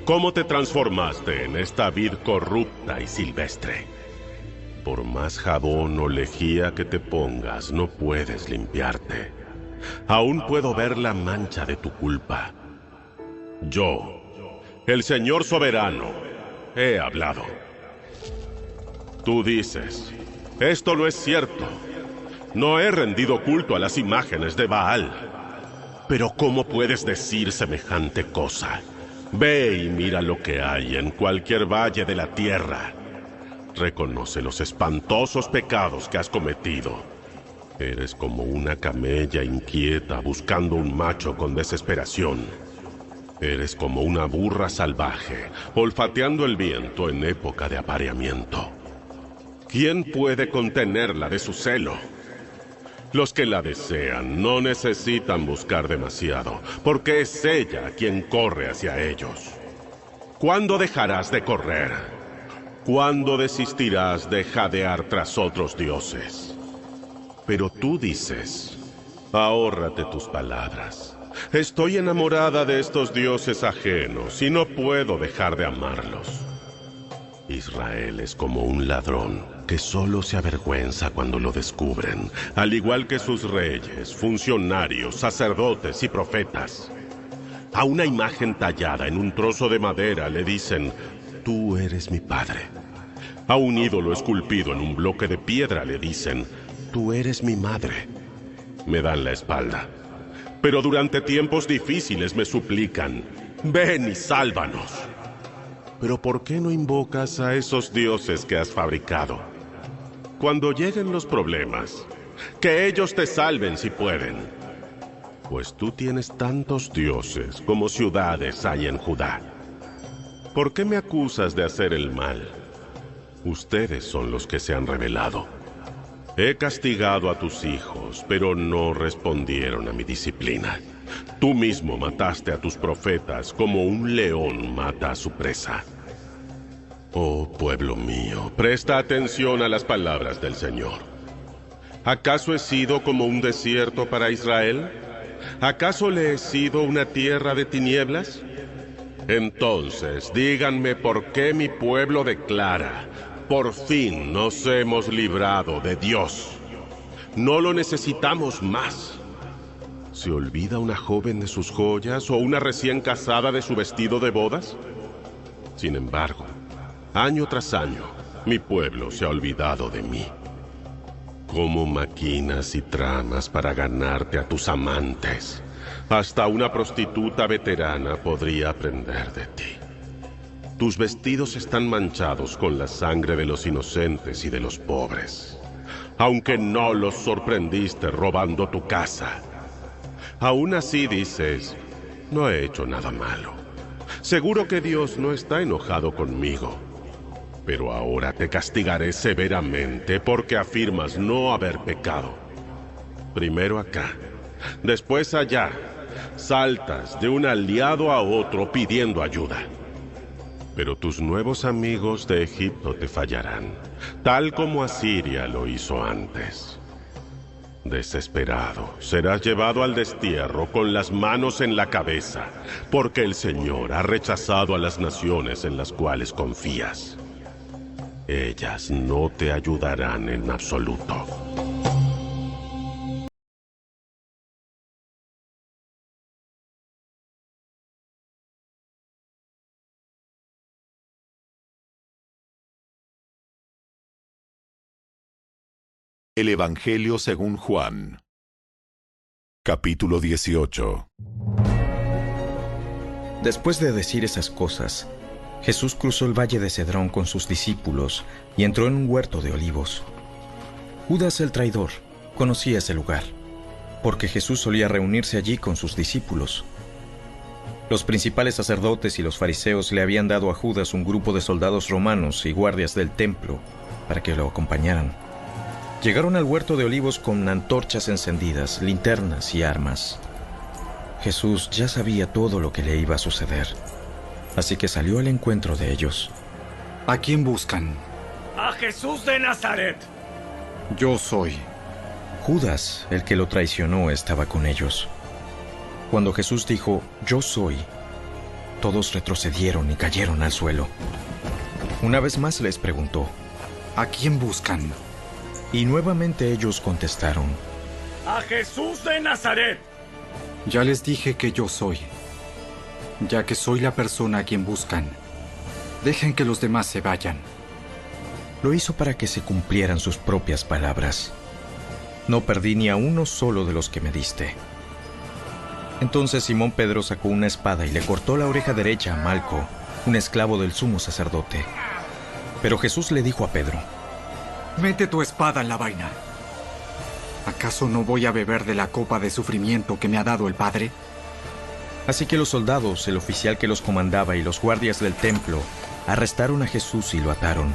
Speaker 4: ¿Cómo te transformaste en esta vid corrupta y silvestre? Por más jabón o lejía que te pongas, no puedes limpiarte. Aún puedo ver la mancha de tu culpa. Yo, el Señor soberano, he hablado. Tú dices, esto no es cierto. No he rendido culto a las imágenes de Baal. Pero ¿cómo puedes decir semejante cosa? Ve y mira lo que hay en cualquier valle de la tierra. Reconoce los espantosos pecados que has cometido. Eres como una camella inquieta buscando un macho con desesperación. Eres como una burra salvaje, olfateando el viento en época de apareamiento. ¿Quién puede contenerla de su celo? Los que la desean no necesitan buscar demasiado, porque es ella quien corre hacia ellos. ¿Cuándo dejarás de correr? ¿Cuándo desistirás de jadear tras otros dioses? Pero tú dices, ahórrate tus palabras. Estoy enamorada de estos dioses ajenos y no puedo dejar de amarlos. Israel es como un ladrón que solo se avergüenza cuando lo descubren, al igual que sus reyes, funcionarios, sacerdotes y profetas. A una imagen tallada en un trozo de madera le dicen, tú eres mi padre. A un ídolo esculpido en un bloque de piedra le dicen, tú eres mi madre. Me dan la espalda. Pero durante tiempos difíciles me suplican, ven y sálvanos. Pero ¿por qué no invocas a esos dioses que has fabricado? Cuando lleguen los problemas, que ellos te salven si pueden. Pues tú tienes tantos dioses como ciudades hay en Judá. ¿Por qué me acusas de hacer el mal? Ustedes son los que se han rebelado. He castigado a tus hijos, pero no respondieron a mi disciplina. Tú mismo mataste a tus profetas como un león mata a su presa. Oh, pueblo mío, presta atención a las palabras del Señor. ¿Acaso he sido como un desierto para Israel? ¿Acaso le he sido una tierra de tinieblas? Entonces, díganme por qué mi pueblo declara, por fin nos hemos librado de Dios. No lo necesitamos más. ¿Se olvida una joven de sus joyas o una recién casada de su vestido de bodas? Sin embargo, año tras año, mi pueblo se ha olvidado de mí. ¿Cómo maquinas y tramas para ganarte a tus amantes? Hasta una prostituta veterana podría aprender de ti. Tus vestidos están manchados con la sangre de los inocentes y de los pobres. Aunque no los sorprendiste robando tu casa. Aún así dices, no he hecho nada malo. Seguro que Dios no está enojado conmigo. Pero ahora te castigaré severamente porque afirmas no haber pecado. Primero acá, después allá, saltas de un aliado a otro pidiendo ayuda. Pero tus nuevos amigos de Egipto te fallarán, tal como Asiria lo hizo antes. Desesperado, serás llevado al destierro con las manos en la cabeza, porque el Señor ha rechazado a las naciones en las cuales confías. Ellas no te ayudarán en absoluto.
Speaker 1: El Evangelio según Juan. Capítulo 18.
Speaker 13: Después de decir esas cosas, Jesús cruzó el valle de Cedrón con sus discípulos y entró en un huerto de olivos. Judas el traidor conocía ese lugar, porque Jesús solía reunirse allí con sus discípulos. Los principales sacerdotes y los fariseos le habían dado a Judas un grupo de soldados romanos y guardias del templo para que lo acompañaran. Llegaron al huerto de olivos con antorchas encendidas, linternas y armas. Jesús ya sabía todo lo que le iba a suceder, así que salió al encuentro de ellos.
Speaker 14: ¿A quién buscan?
Speaker 15: ¡A Jesús de Nazaret!
Speaker 14: Yo soy.
Speaker 13: Judas, el que lo traicionó, estaba con ellos. Cuando Jesús dijo, «Yo soy», todos retrocedieron y cayeron al suelo. Una vez más les preguntó,
Speaker 14: ¿a quién buscan?
Speaker 13: Y nuevamente ellos contestaron,
Speaker 15: ¡A Jesús de Nazaret!
Speaker 14: Ya les dije que yo soy, ya que soy la persona a quien buscan. Dejen que los demás se vayan.
Speaker 13: Lo hizo para que se cumplieran sus propias palabras. No perdí ni a uno solo de los que me diste. Entonces Simón Pedro sacó una espada y le cortó la oreja derecha a Malco, un esclavo del sumo sacerdote. Pero Jesús le dijo a Pedro,
Speaker 14: «Mete tu espada en la vaina. ¿Acaso no voy a beber de la copa de sufrimiento que me ha dado el Padre?»
Speaker 13: Así que los soldados, el oficial que los comandaba y los guardias del templo arrestaron a Jesús y lo ataron.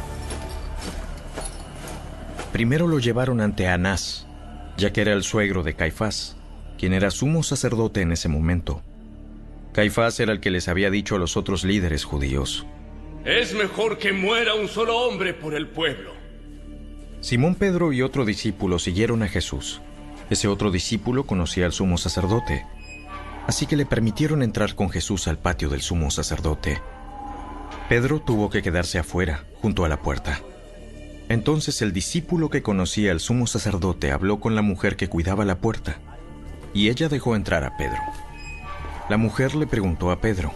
Speaker 13: Primero lo llevaron ante Anás, ya que era el suegro de Caifás, quien era sumo sacerdote en ese momento. Caifás era el que les había dicho a los otros líderes judíos,
Speaker 15: «Es mejor que muera un solo hombre por el pueblo».
Speaker 13: Simón Pedro y otro discípulo siguieron a Jesús. Ese otro discípulo conocía al sumo sacerdote, así que le permitieron entrar con Jesús al patio del sumo sacerdote. Pedro tuvo que quedarse afuera, junto a la puerta. Entonces el discípulo que conocía al sumo sacerdote habló con la mujer que cuidaba la puerta, y ella dejó entrar a Pedro. La mujer le preguntó a Pedro,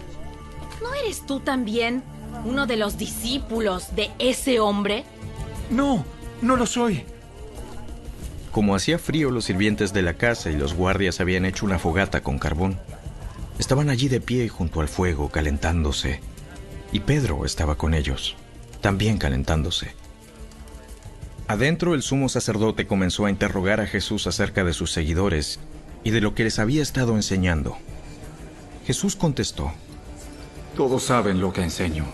Speaker 16: ¿no eres tú también uno de los discípulos de ese hombre?
Speaker 17: No, no lo soy.
Speaker 13: Como hacía frío, los sirvientes de la casa y los guardias habían hecho una fogata con carbón. Estaban allí de pie junto al fuego, calentándose. Y Pedro estaba con ellos, también calentándose. Adentro, el sumo sacerdote comenzó a interrogar a Jesús acerca de sus seguidores y de lo que les había estado enseñando. Jesús contestó,
Speaker 14: «Todos saben lo que enseño.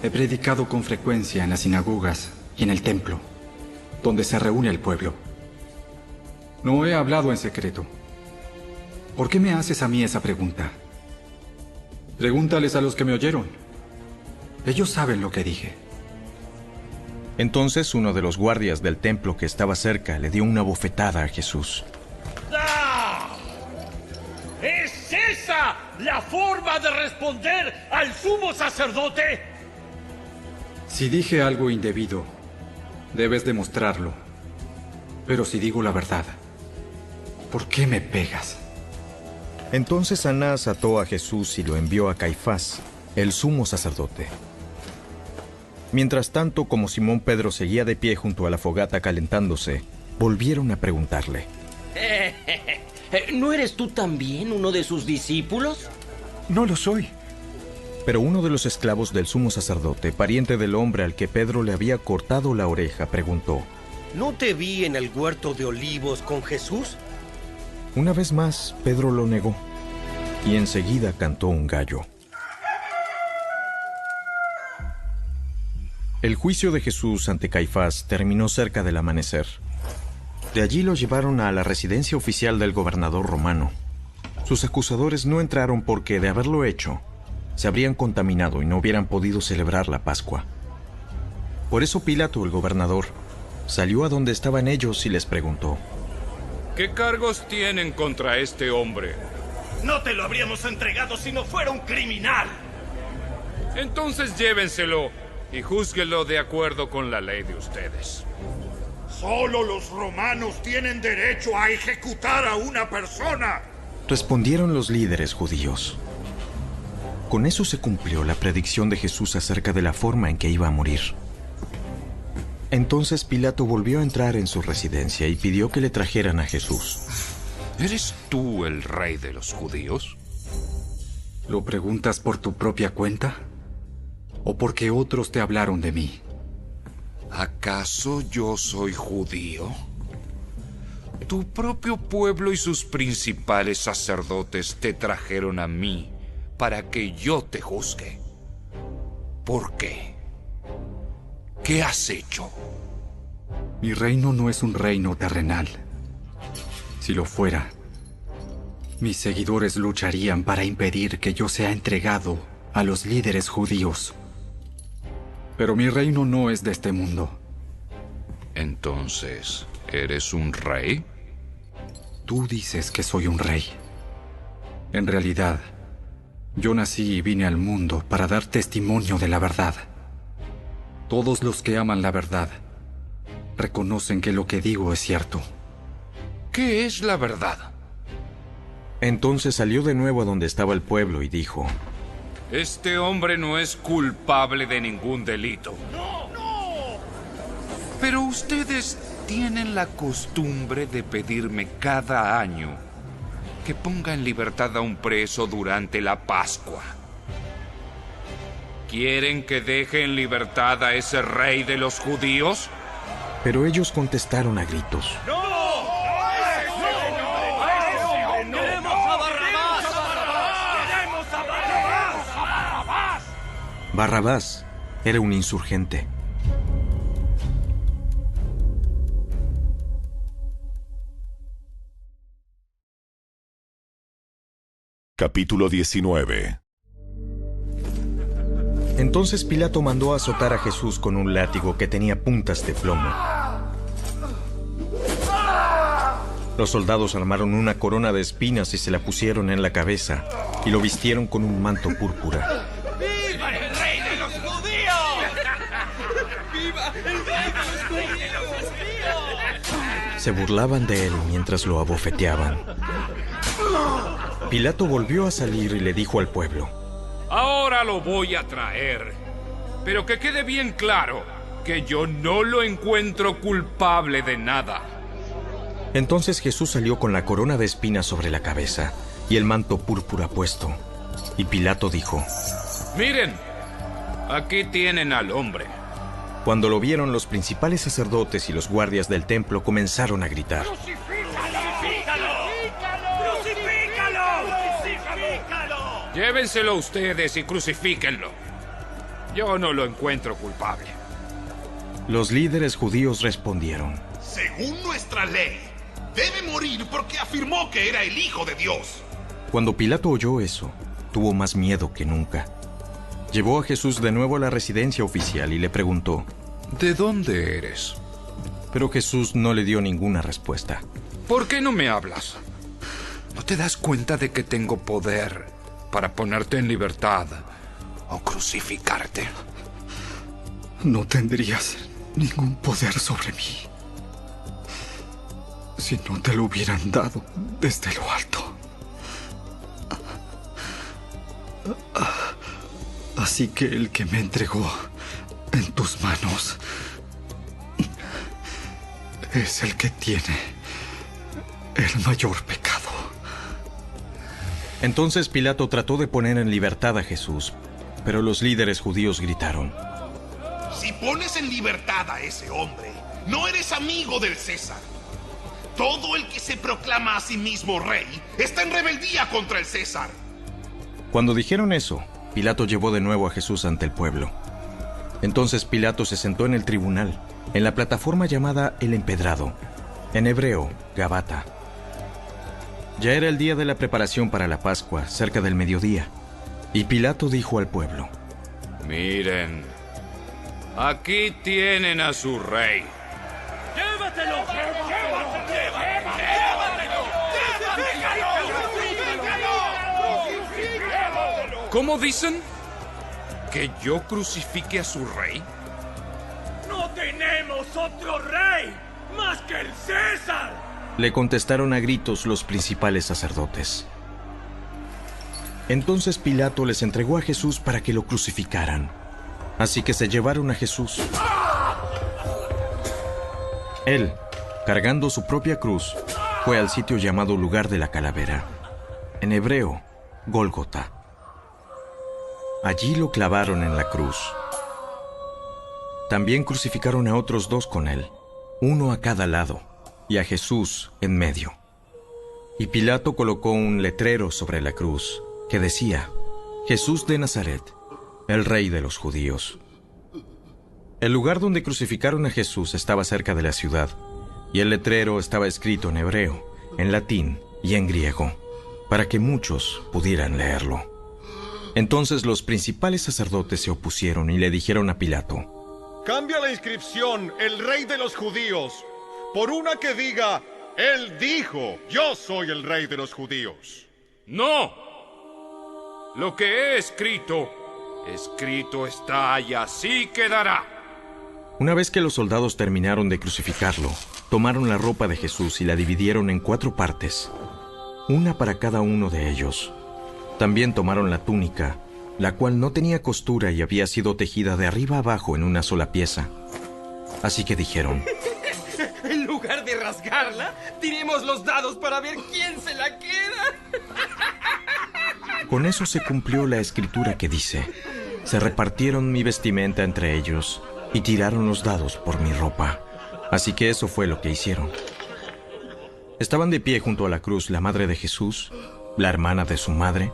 Speaker 14: He predicado con frecuencia en las sinagogas y en el templo, donde se reúne el pueblo. No he hablado en secreto. ¿Por qué me haces a mí esa pregunta? Pregúntales a los que me oyeron. Ellos saben lo que dije».
Speaker 13: Entonces uno de los guardias del templo que estaba cerca le dio una bofetada a Jesús.
Speaker 15: ¡Ah! ¿Es esa la forma de responder al sumo sacerdote?
Speaker 14: Si dije algo indebido, debes demostrarlo. Pero si digo la verdad, ¿por qué me pegas?
Speaker 13: Entonces Anás ató a Jesús y lo envió a Caifás, el sumo sacerdote. Mientras tanto, como Simón Pedro seguía de pie junto a la fogata calentándose, volvieron a preguntarle,
Speaker 18: ¿no eres tú también uno de sus discípulos?
Speaker 17: No lo soy.
Speaker 13: Pero uno de los esclavos del sumo sacerdote, pariente del hombre al que Pedro le había cortado la oreja, preguntó,
Speaker 18: ¿no te vi en el huerto de olivos con Jesús?
Speaker 13: Una vez más, Pedro lo negó, y enseguida cantó un gallo. El juicio de Jesús ante Caifás terminó cerca del amanecer. De allí lo llevaron a la residencia oficial del gobernador romano. Sus acusadores no entraron porque, de haberlo hecho, se habrían contaminado y no hubieran podido celebrar la Pascua. Por eso Pilato, el gobernador, salió a donde estaban ellos y les preguntó,
Speaker 6: ¿qué cargos tienen contra este hombre?
Speaker 15: No te lo habríamos entregado si no fuera un criminal.
Speaker 6: Entonces llévenselo y júzguelo de acuerdo con la ley de ustedes.
Speaker 9: Solo los romanos tienen derecho a ejecutar a una persona.
Speaker 13: Respondieron los líderes judíos. Con eso se cumplió la predicción de Jesús acerca de la forma en que iba a morir. Entonces Pilato volvió a entrar en su residencia y pidió que le trajeran a Jesús.
Speaker 19: ¿Eres tú el rey de los judíos?
Speaker 14: ¿Lo preguntas por tu propia cuenta? ¿O porque otros te hablaron de mí?
Speaker 19: ¿Acaso yo soy judío? Tu propio pueblo y sus principales sacerdotes te trajeron a mí para que yo te juzgue. ¿Por qué? ¿Qué has hecho?
Speaker 14: Mi reino no es un reino terrenal. Si lo fuera, mis seguidores lucharían para impedir que yo sea entregado a los líderes judíos. Pero mi reino no es de este mundo.
Speaker 19: Entonces, ¿eres un rey?
Speaker 14: Tú dices que soy un rey. En realidad, yo nací y vine al mundo para dar testimonio de la verdad. Todos los que aman la verdad reconocen que lo que digo es cierto.
Speaker 19: ¿Qué es la verdad?
Speaker 13: Entonces salió de nuevo a donde estaba el pueblo y dijo:
Speaker 19: Este hombre no es culpable de ningún delito. ¡No! Pero ustedes tienen la costumbre de pedirme cada año que ponga en libertad a un preso durante la Pascua. ¿Quieren que deje en libertad a ese rey de los judíos?
Speaker 13: Pero ellos contestaron a gritos:
Speaker 15: ¡No!
Speaker 13: Barrabás era un insurgente.
Speaker 1: Capítulo 19.
Speaker 13: Entonces Pilato mandó azotar a Jesús con un látigo que tenía puntas de plomo. Los soldados armaron una corona de espinas y se la pusieron en la cabeza y lo vistieron con un manto púrpura.
Speaker 15: ¡Viva el rey de los judíos! ¡Viva el rey de los judíos!
Speaker 13: Se burlaban de él mientras lo abofeteaban. Pilato volvió a salir y le dijo al pueblo:
Speaker 19: Ahora lo voy a traer, pero que quede bien claro que yo no lo encuentro culpable de nada.
Speaker 13: Entonces Jesús salió con la corona de espinas sobre la cabeza y el manto púrpura puesto. Y Pilato dijo:
Speaker 19: Miren, aquí tienen al hombre.
Speaker 13: Cuando lo vieron, los principales sacerdotes y los guardias del templo comenzaron a gritar:
Speaker 19: Llévenselo ustedes y crucifíquenlo. Yo no lo encuentro culpable.
Speaker 13: Los líderes judíos respondieron:
Speaker 15: Según nuestra ley, debe morir porque afirmó que era el Hijo de Dios.
Speaker 13: Cuando Pilato oyó eso, tuvo más miedo que nunca. Llevó a Jesús de nuevo a la residencia oficial y le preguntó:
Speaker 19: ¿De dónde eres?
Speaker 13: Pero Jesús no le dio ninguna respuesta.
Speaker 19: ¿Por qué no me hablas? ¿No te das cuenta de que tengo poder para ponerte en libertad o crucificarte?
Speaker 14: No tendrías ningún poder sobre mí si no te lo hubieran dado desde lo alto. Así que el que me entregó en tus manos es el que tiene el mayor pecado.
Speaker 13: Entonces Pilato trató de poner en libertad a Jesús, pero los líderes judíos gritaron:
Speaker 15: Si pones en libertad a ese hombre, no eres amigo del César. Todo el que se proclama a sí mismo rey está en rebeldía contra el César.
Speaker 13: Cuando dijeron eso, Pilato llevó de nuevo a Jesús ante el pueblo. Entonces Pilato se sentó en el tribunal, en la plataforma llamada El Empedrado, en hebreo, Gabata. Ya era el día de la preparación para la Pascua, cerca del mediodía, y Pilato dijo al pueblo:
Speaker 19: Miren, aquí tienen a su rey.
Speaker 15: ¡Llévatelo!
Speaker 19: ¿Cómo dicen? ¿Que yo crucifique a su rey?
Speaker 15: ¡No tenemos otro rey más que el César!
Speaker 13: Le contestaron a gritos los principales sacerdotes. Entonces Pilato les entregó a Jesús para que lo crucificaran. Así que se llevaron a Jesús. Él, cargando su propia cruz, fue al sitio llamado Lugar de la Calavera, en hebreo, Gólgota. Allí lo clavaron en la cruz. También crucificaron a otros 2 con él, uno a cada lado, y a Jesús en medio. Y Pilato colocó un letrero sobre la cruz que decía: Jesús de Nazaret, el Rey de los Judíos. El lugar donde crucificaron a Jesús estaba cerca de la ciudad, y el letrero estaba escrito en hebreo, en latín y en griego, para que muchos pudieran leerlo. Entonces los principales sacerdotes se opusieron y le dijeron a Pilato:
Speaker 20: Cambia la inscripción, el Rey de los Judíos, por una que diga: Él dijo, yo soy el Rey de los Judíos.
Speaker 21: ¡No! Lo que he escrito, escrito está y así quedará.
Speaker 13: Una vez que los soldados terminaron de crucificarlo, tomaron la ropa de Jesús y la dividieron en 4 partes, una para cada uno de ellos. También tomaron la túnica, la cual no tenía costura y había sido tejida de arriba abajo en una sola pieza. Así que dijeron:
Speaker 11: En lugar de rasgarla, tiremos los dados para ver quién se la queda.
Speaker 13: Con eso se cumplió la escritura que dice: Se repartieron mi vestimenta entre ellos y tiraron los dados por mi ropa. Así que eso fue lo que hicieron. Estaban de pie junto a la cruz la madre de Jesús, la hermana de su madre,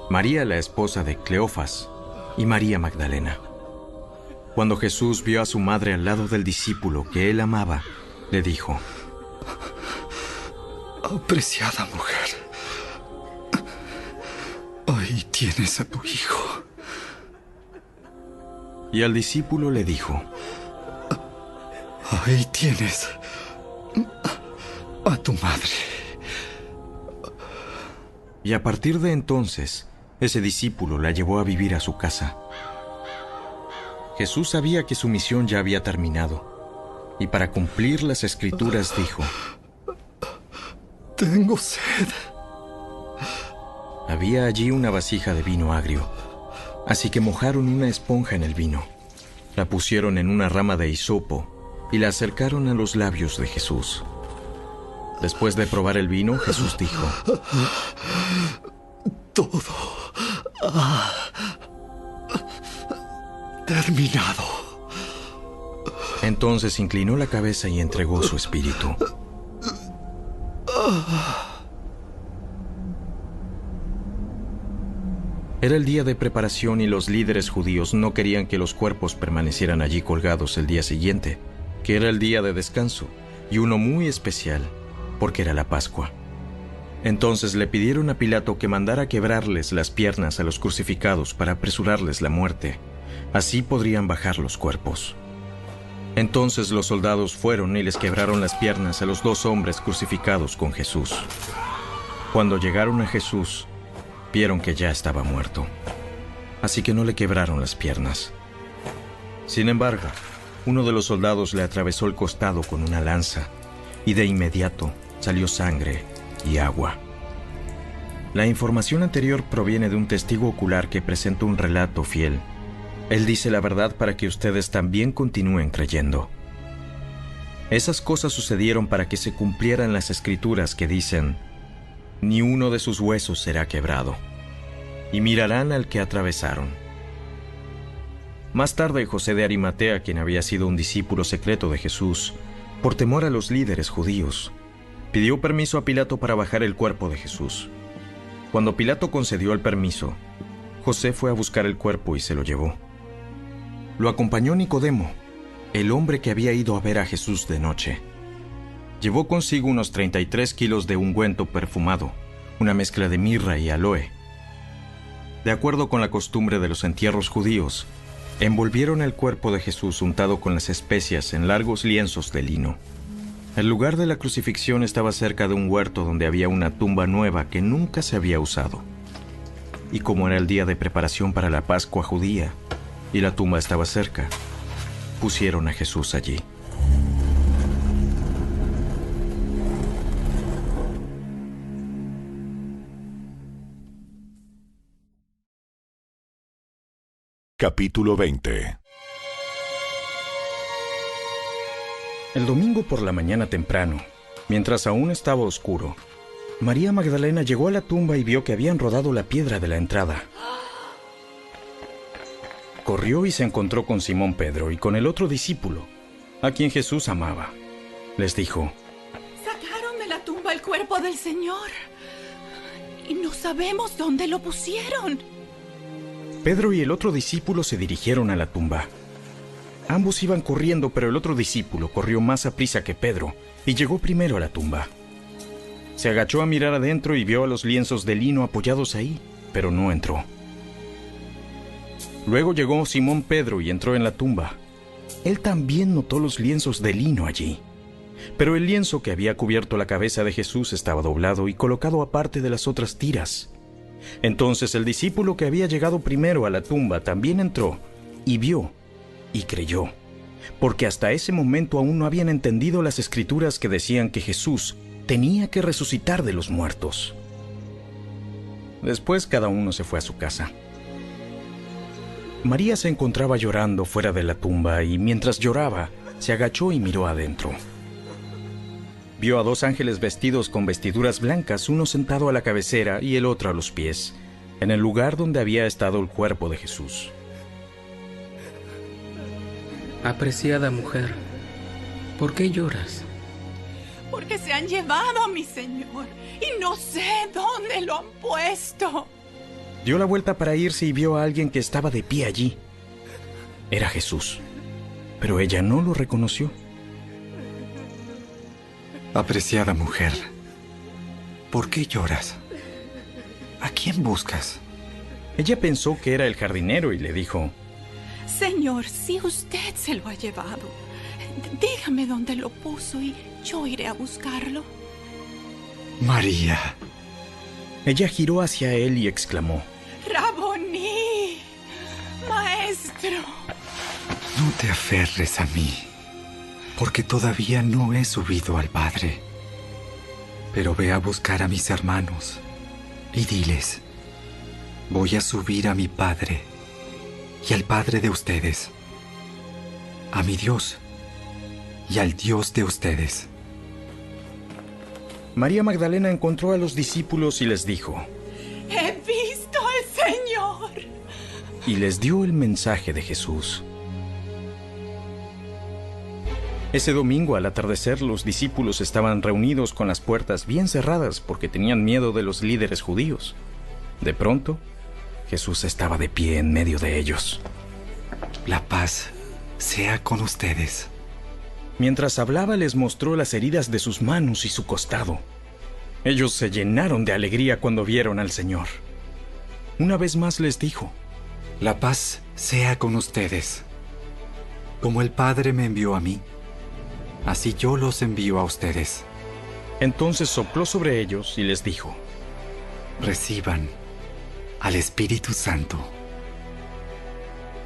Speaker 13: María la esposa de Cleofas y María Magdalena. Cuando Jesús vio a su madre al lado del discípulo que él amaba, le dijo:
Speaker 14: Apreciada mujer, ahí tienes a tu hijo.
Speaker 13: Y al discípulo le dijo:
Speaker 14: Ahí tienes a tu madre.
Speaker 13: Y a partir de entonces, ese discípulo la llevó a vivir a su casa. Jesús sabía que su misión ya había terminado, y para cumplir las escrituras dijo:
Speaker 14: Tengo sed.
Speaker 13: Había allí una vasija de vino agrio, así que mojaron una esponja en el vino, la pusieron en una rama de hisopo y la acercaron a los labios de Jesús. Después de probar el vino, Jesús dijo:
Speaker 14: Todo ha terminado.
Speaker 13: Entonces inclinó la cabeza y entregó su espíritu. Era el día de preparación y los líderes judíos no querían que los cuerpos permanecieran allí colgados el día siguiente, que era el día de descanso, y uno muy especial, porque era la Pascua. Entonces le pidieron a Pilato que mandara quebrarles las piernas a los crucificados para apresurarles la muerte. Así podrían bajar los cuerpos. Entonces los soldados fueron y les quebraron las piernas a los 2 hombres crucificados con Jesús. Cuando llegaron a Jesús, vieron que ya estaba muerto. Así que no le quebraron las piernas. Sin embargo, uno de los soldados le atravesó el costado con una lanza, y de inmediato salió sangre y agua. La información anterior proviene de un testigo ocular que presenta un relato fiel. Él dice la verdad para que ustedes también continúen creyendo. Esas cosas sucedieron para que se cumplieran las escrituras que dicen: Ni uno de sus huesos será quebrado, y mirarán al que atravesaron. Más tarde, José de Arimatea, quien había sido un discípulo secreto de Jesús, por temor a los líderes judíos, pidió permiso a Pilato para bajar el cuerpo de Jesús. Cuando Pilato concedió el permiso, José fue a buscar el cuerpo y se lo llevó. Lo acompañó Nicodemo, el hombre que había ido a ver a Jesús de noche. Llevó consigo unos 33 kilos de ungüento perfumado, una mezcla de mirra y aloe. De acuerdo con la costumbre de los entierros judíos, envolvieron el cuerpo de Jesús untado con las especias en largos lienzos de lino. El lugar de la crucifixión estaba cerca de un huerto donde había una tumba nueva que nunca se había usado. Y como era el día de preparación para la Pascua judía, y la tumba estaba cerca, pusieron a Jesús allí.
Speaker 1: Capítulo 20.
Speaker 13: El domingo por la mañana temprano, mientras aún estaba oscuro, María Magdalena llegó a la tumba y vio que habían rodado la piedra de la entrada. Corrió y se encontró con Simón Pedro y con el otro discípulo, a quien Jesús amaba. Les dijo:
Speaker 5: Sacaron de la tumba el cuerpo del Señor y no sabemos dónde lo pusieron.
Speaker 13: Pedro y el otro discípulo se dirigieron a la tumba. Ambos iban corriendo, pero el otro discípulo corrió más aprisa que Pedro y llegó primero a la tumba. Se agachó a mirar adentro y vio a los lienzos de lino apoyados ahí, pero no entró. Luego llegó Simón Pedro y entró en la tumba. Él también notó los lienzos de lino allí, pero el lienzo que había cubierto la cabeza de Jesús estaba doblado y colocado aparte de las otras tiras. Entonces el discípulo que había llegado primero a la tumba también entró y vio y creyó, porque hasta ese momento aún no habían entendido las escrituras que decían que Jesús tenía que resucitar de los muertos. Después cada uno se fue a su casa. María se encontraba llorando fuera de la tumba y mientras lloraba, se agachó y miró adentro. Vio a 2 ángeles vestidos con vestiduras blancas, uno sentado a la cabecera y el otro a los pies, en el lugar donde había estado el cuerpo de Jesús.
Speaker 22: Apreciada mujer, ¿por qué lloras?
Speaker 5: Porque se han llevado a mi Señor y no sé dónde lo han puesto.
Speaker 13: Dio la vuelta para irse y vio a alguien que estaba de pie allí. Era Jesús, pero ella no lo reconoció.
Speaker 14: Apreciada mujer, ¿por qué lloras? ¿A quién buscas?
Speaker 13: Ella pensó que era el jardinero y le dijo:
Speaker 5: Señor, si usted se lo ha llevado, dígame dónde lo puso y yo iré a buscarlo.
Speaker 14: María.
Speaker 13: Ella giró hacia él y exclamó:
Speaker 5: Raboní, maestro.
Speaker 14: No te aferres a mí, porque todavía no he subido al Padre. Pero ve a buscar a mis hermanos y diles: voy a subir a mi Padre y al Padre de ustedes, a mi Dios y al Dios de ustedes.
Speaker 13: María Magdalena encontró a los discípulos y les dijo:
Speaker 5: He visto al Señor.
Speaker 13: Y les dio el mensaje de Jesús. Ese domingo al atardecer los discípulos estaban reunidos con las puertas bien cerradas porque tenían miedo de los líderes judíos. De pronto, Jesús estaba de pie en medio de ellos.
Speaker 14: La paz sea con ustedes.
Speaker 13: Mientras hablaba les mostró las heridas de sus manos y su costado. Ellos se llenaron de alegría cuando vieron al Señor. Una vez más les dijo:
Speaker 14: la paz sea con ustedes. Como el Padre me envió a mí, así yo los envío a ustedes.
Speaker 13: Entonces sopló sobre ellos y les dijo:
Speaker 14: reciban al Espíritu Santo.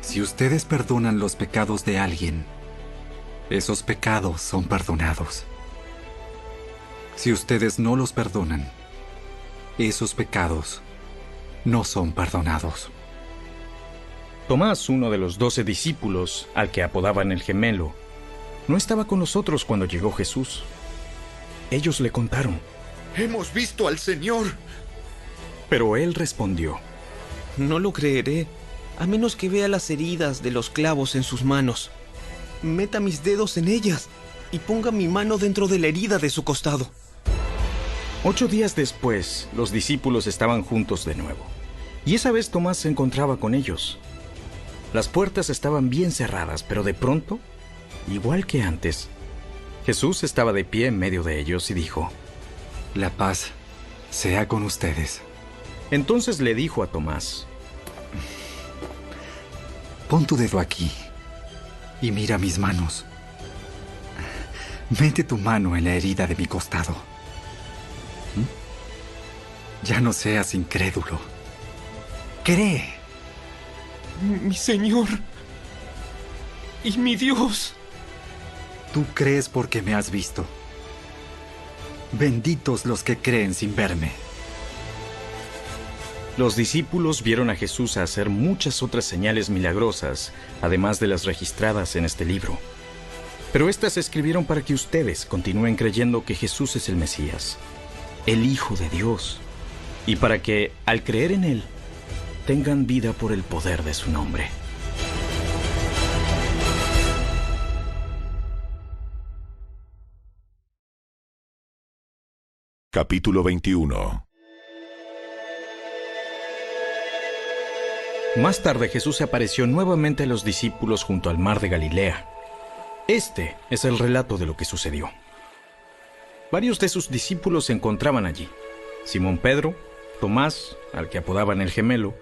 Speaker 14: Si ustedes perdonan los pecados de alguien, esos pecados son perdonados. Si ustedes no los perdonan, esos pecados no son perdonados.
Speaker 13: Tomás, uno de los 12 discípulos, al que apodaban el gemelo, no estaba con nosotros cuando llegó Jesús. Ellos le contaron:
Speaker 20: ¡hemos visto al Señor!
Speaker 13: Pero él respondió:
Speaker 11: no lo creeré, a menos que vea las heridas de los clavos en sus manos. Meta mis dedos en ellas y ponga mi mano dentro de la herida de su costado.
Speaker 13: 8 días después, los discípulos estaban juntos de nuevo, y esa vez Tomás se encontraba con ellos. Las puertas estaban bien cerradas, pero de pronto, igual que antes, Jesús estaba de pie en medio de ellos y dijo:
Speaker 14: la paz sea con ustedes.
Speaker 13: Entonces le dijo a Tomás:
Speaker 14: pon tu dedo aquí y mira mis manos. Mete tu mano en la herida de mi costado. Ya no seas incrédulo. Cree.
Speaker 11: Mi Señor y mi Dios.
Speaker 14: Tú crees porque me has visto. Benditos los que creen sin verme.
Speaker 13: Los discípulos vieron a Jesús hacer muchas otras señales milagrosas, además de las registradas en este libro. Pero estas se escribieron para que ustedes continúen creyendo que Jesús es el Mesías, el Hijo de Dios, y para que, al creer en Él, tengan vida por el poder de su nombre.
Speaker 1: Capítulo 21.
Speaker 13: Más tarde Jesús se apareció nuevamente a los discípulos junto al mar de Galilea. Este es el relato de lo que sucedió. Varios de sus discípulos se encontraban allí. Simón Pedro, Tomás, al que apodaban el gemelo,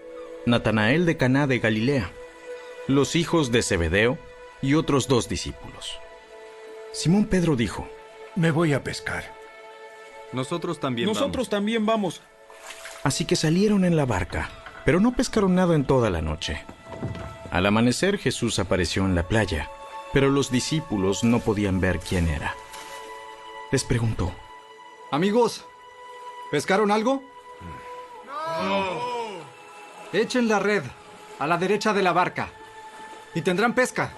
Speaker 13: Natanael de Caná de Galilea, los hijos de Zebedeo y otros 2 discípulos. Simón Pedro dijo:
Speaker 17: Me voy a pescar.
Speaker 11: Nosotros también vamos.
Speaker 13: Así que salieron en la barca, pero no pescaron nada en toda la noche. Al amanecer Jesús apareció en la playa, pero los discípulos no podían ver quién era. Les preguntó:
Speaker 14: Amigos, ¿pescaron algo?
Speaker 15: ¡No!
Speaker 14: Echen la red a la derecha de la barca y tendrán pesca.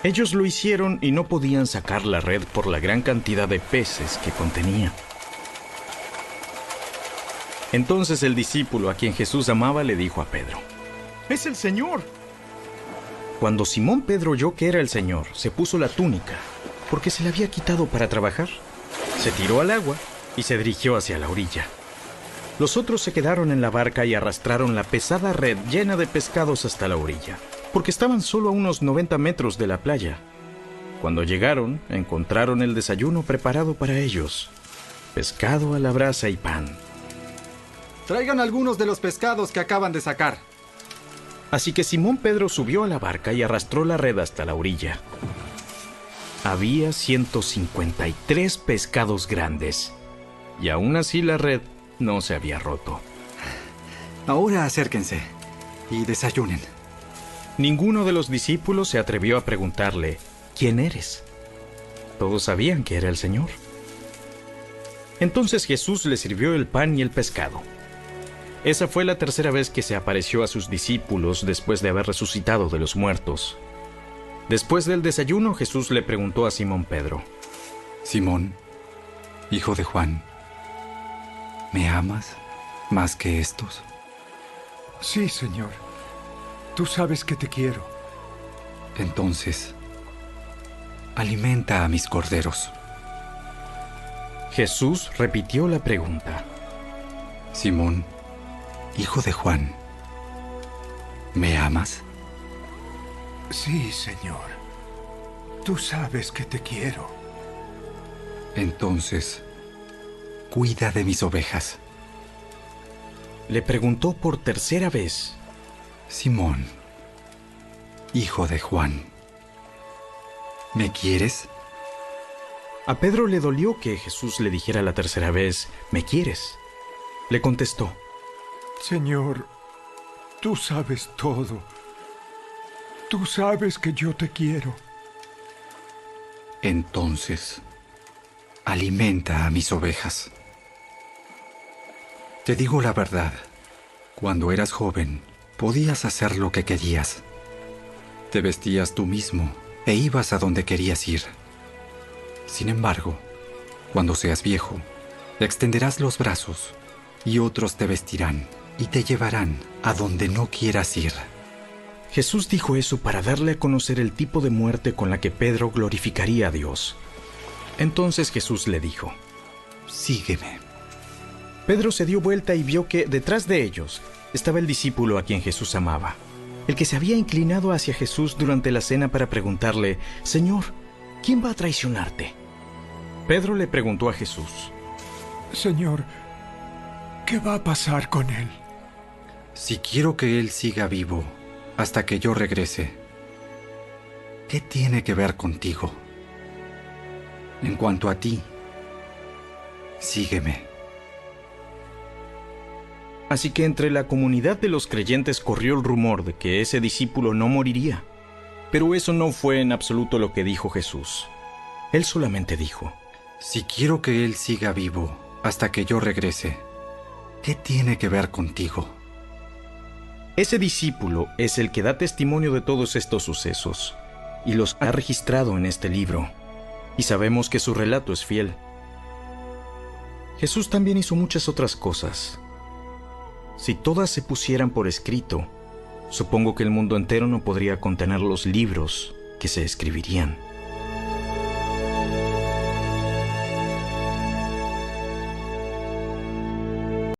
Speaker 13: Ellos lo hicieron y no podían sacar la red por la gran cantidad de peces que contenía. Entonces el discípulo a quien Jesús amaba le dijo a Pedro:
Speaker 17: ¡Es el Señor!
Speaker 13: Cuando Simón Pedro oyó que era el Señor, se puso la túnica, porque se la había quitado para trabajar. Se tiró al agua y se dirigió hacia la orilla. Los otros se quedaron en la barca y arrastraron la pesada red llena de pescados hasta la orilla, porque estaban solo a unos 90 metros de la playa. Cuando llegaron, encontraron el desayuno preparado para ellos: pescado a la brasa y pan.
Speaker 14: Traigan algunos de los pescados que acaban de sacar.
Speaker 13: Así que Simón Pedro subió a la barca y arrastró la red hasta la orilla. Había 153 pescados grandes, y aún así la red no se había roto.
Speaker 14: Ahora acérquense y desayunen.
Speaker 13: Ninguno de los discípulos se atrevió a preguntarle: ¿quién eres? Todos sabían que era el Señor. Entonces Jesús les sirvió el pan y el pescado. Esa fue la tercera vez que se apareció a sus discípulos después de haber resucitado de los muertos. Después del desayuno, Jesús le preguntó a Simón Pedro:
Speaker 14: Simón, hijo de Juan, ¿me amas más que estos?
Speaker 17: Sí, Señor. Tú sabes que te quiero.
Speaker 14: Entonces, alimenta a mis corderos.
Speaker 13: Jesús repitió la pregunta:
Speaker 14: Simón, hijo de Juan, ¿me amas?
Speaker 17: Sí, Señor. Tú sabes que te quiero.
Speaker 14: Entonces, cuida de mis ovejas.
Speaker 13: Le preguntó por tercera vez:
Speaker 14: Simón, hijo de Juan, ¿me quieres?
Speaker 13: A Pedro le dolió que Jesús le dijera la tercera vez: ¿me quieres? Le contestó:
Speaker 17: Señor, tú sabes todo. Tú sabes que yo te quiero.
Speaker 14: Entonces, alimenta a mis ovejas. Te digo la verdad, cuando eras joven, podías hacer lo que querías. Te vestías tú mismo e ibas a donde querías ir. Sin embargo, cuando seas viejo, extenderás los brazos y otros te vestirán y te llevarán a donde no quieras ir.
Speaker 13: Jesús dijo eso para darle a conocer el tipo de muerte con la que Pedro glorificaría a Dios. Entonces Jesús le dijo:
Speaker 14: sígueme.
Speaker 13: Pedro se dio vuelta y vio que detrás de ellos estaba el discípulo a quien Jesús amaba, el que se había inclinado hacia Jesús durante la cena para preguntarle: Señor, ¿quién va a traicionarte? Pedro le preguntó a Jesús:
Speaker 17: Señor, ¿qué va a pasar con él?
Speaker 14: Si quiero que él siga vivo hasta que yo regrese, ¿qué tiene que ver contigo? En cuanto a ti, sígueme.
Speaker 13: Así que entre la comunidad de los creyentes corrió el rumor de que ese discípulo no moriría. Pero eso no fue en absoluto lo que dijo Jesús. Él solamente dijo:
Speaker 14: si quiero que él siga vivo hasta que yo regrese, ¿qué tiene que ver contigo? Ese discípulo es el que da testimonio de todos estos sucesos.
Speaker 13: y los ha registrado en este libro, y sabemos que su relato es fiel. Jesús también hizo muchas otras cosas. Si todas se pusieran por escrito, supongo que el mundo entero no podría contener los libros que se escribirían.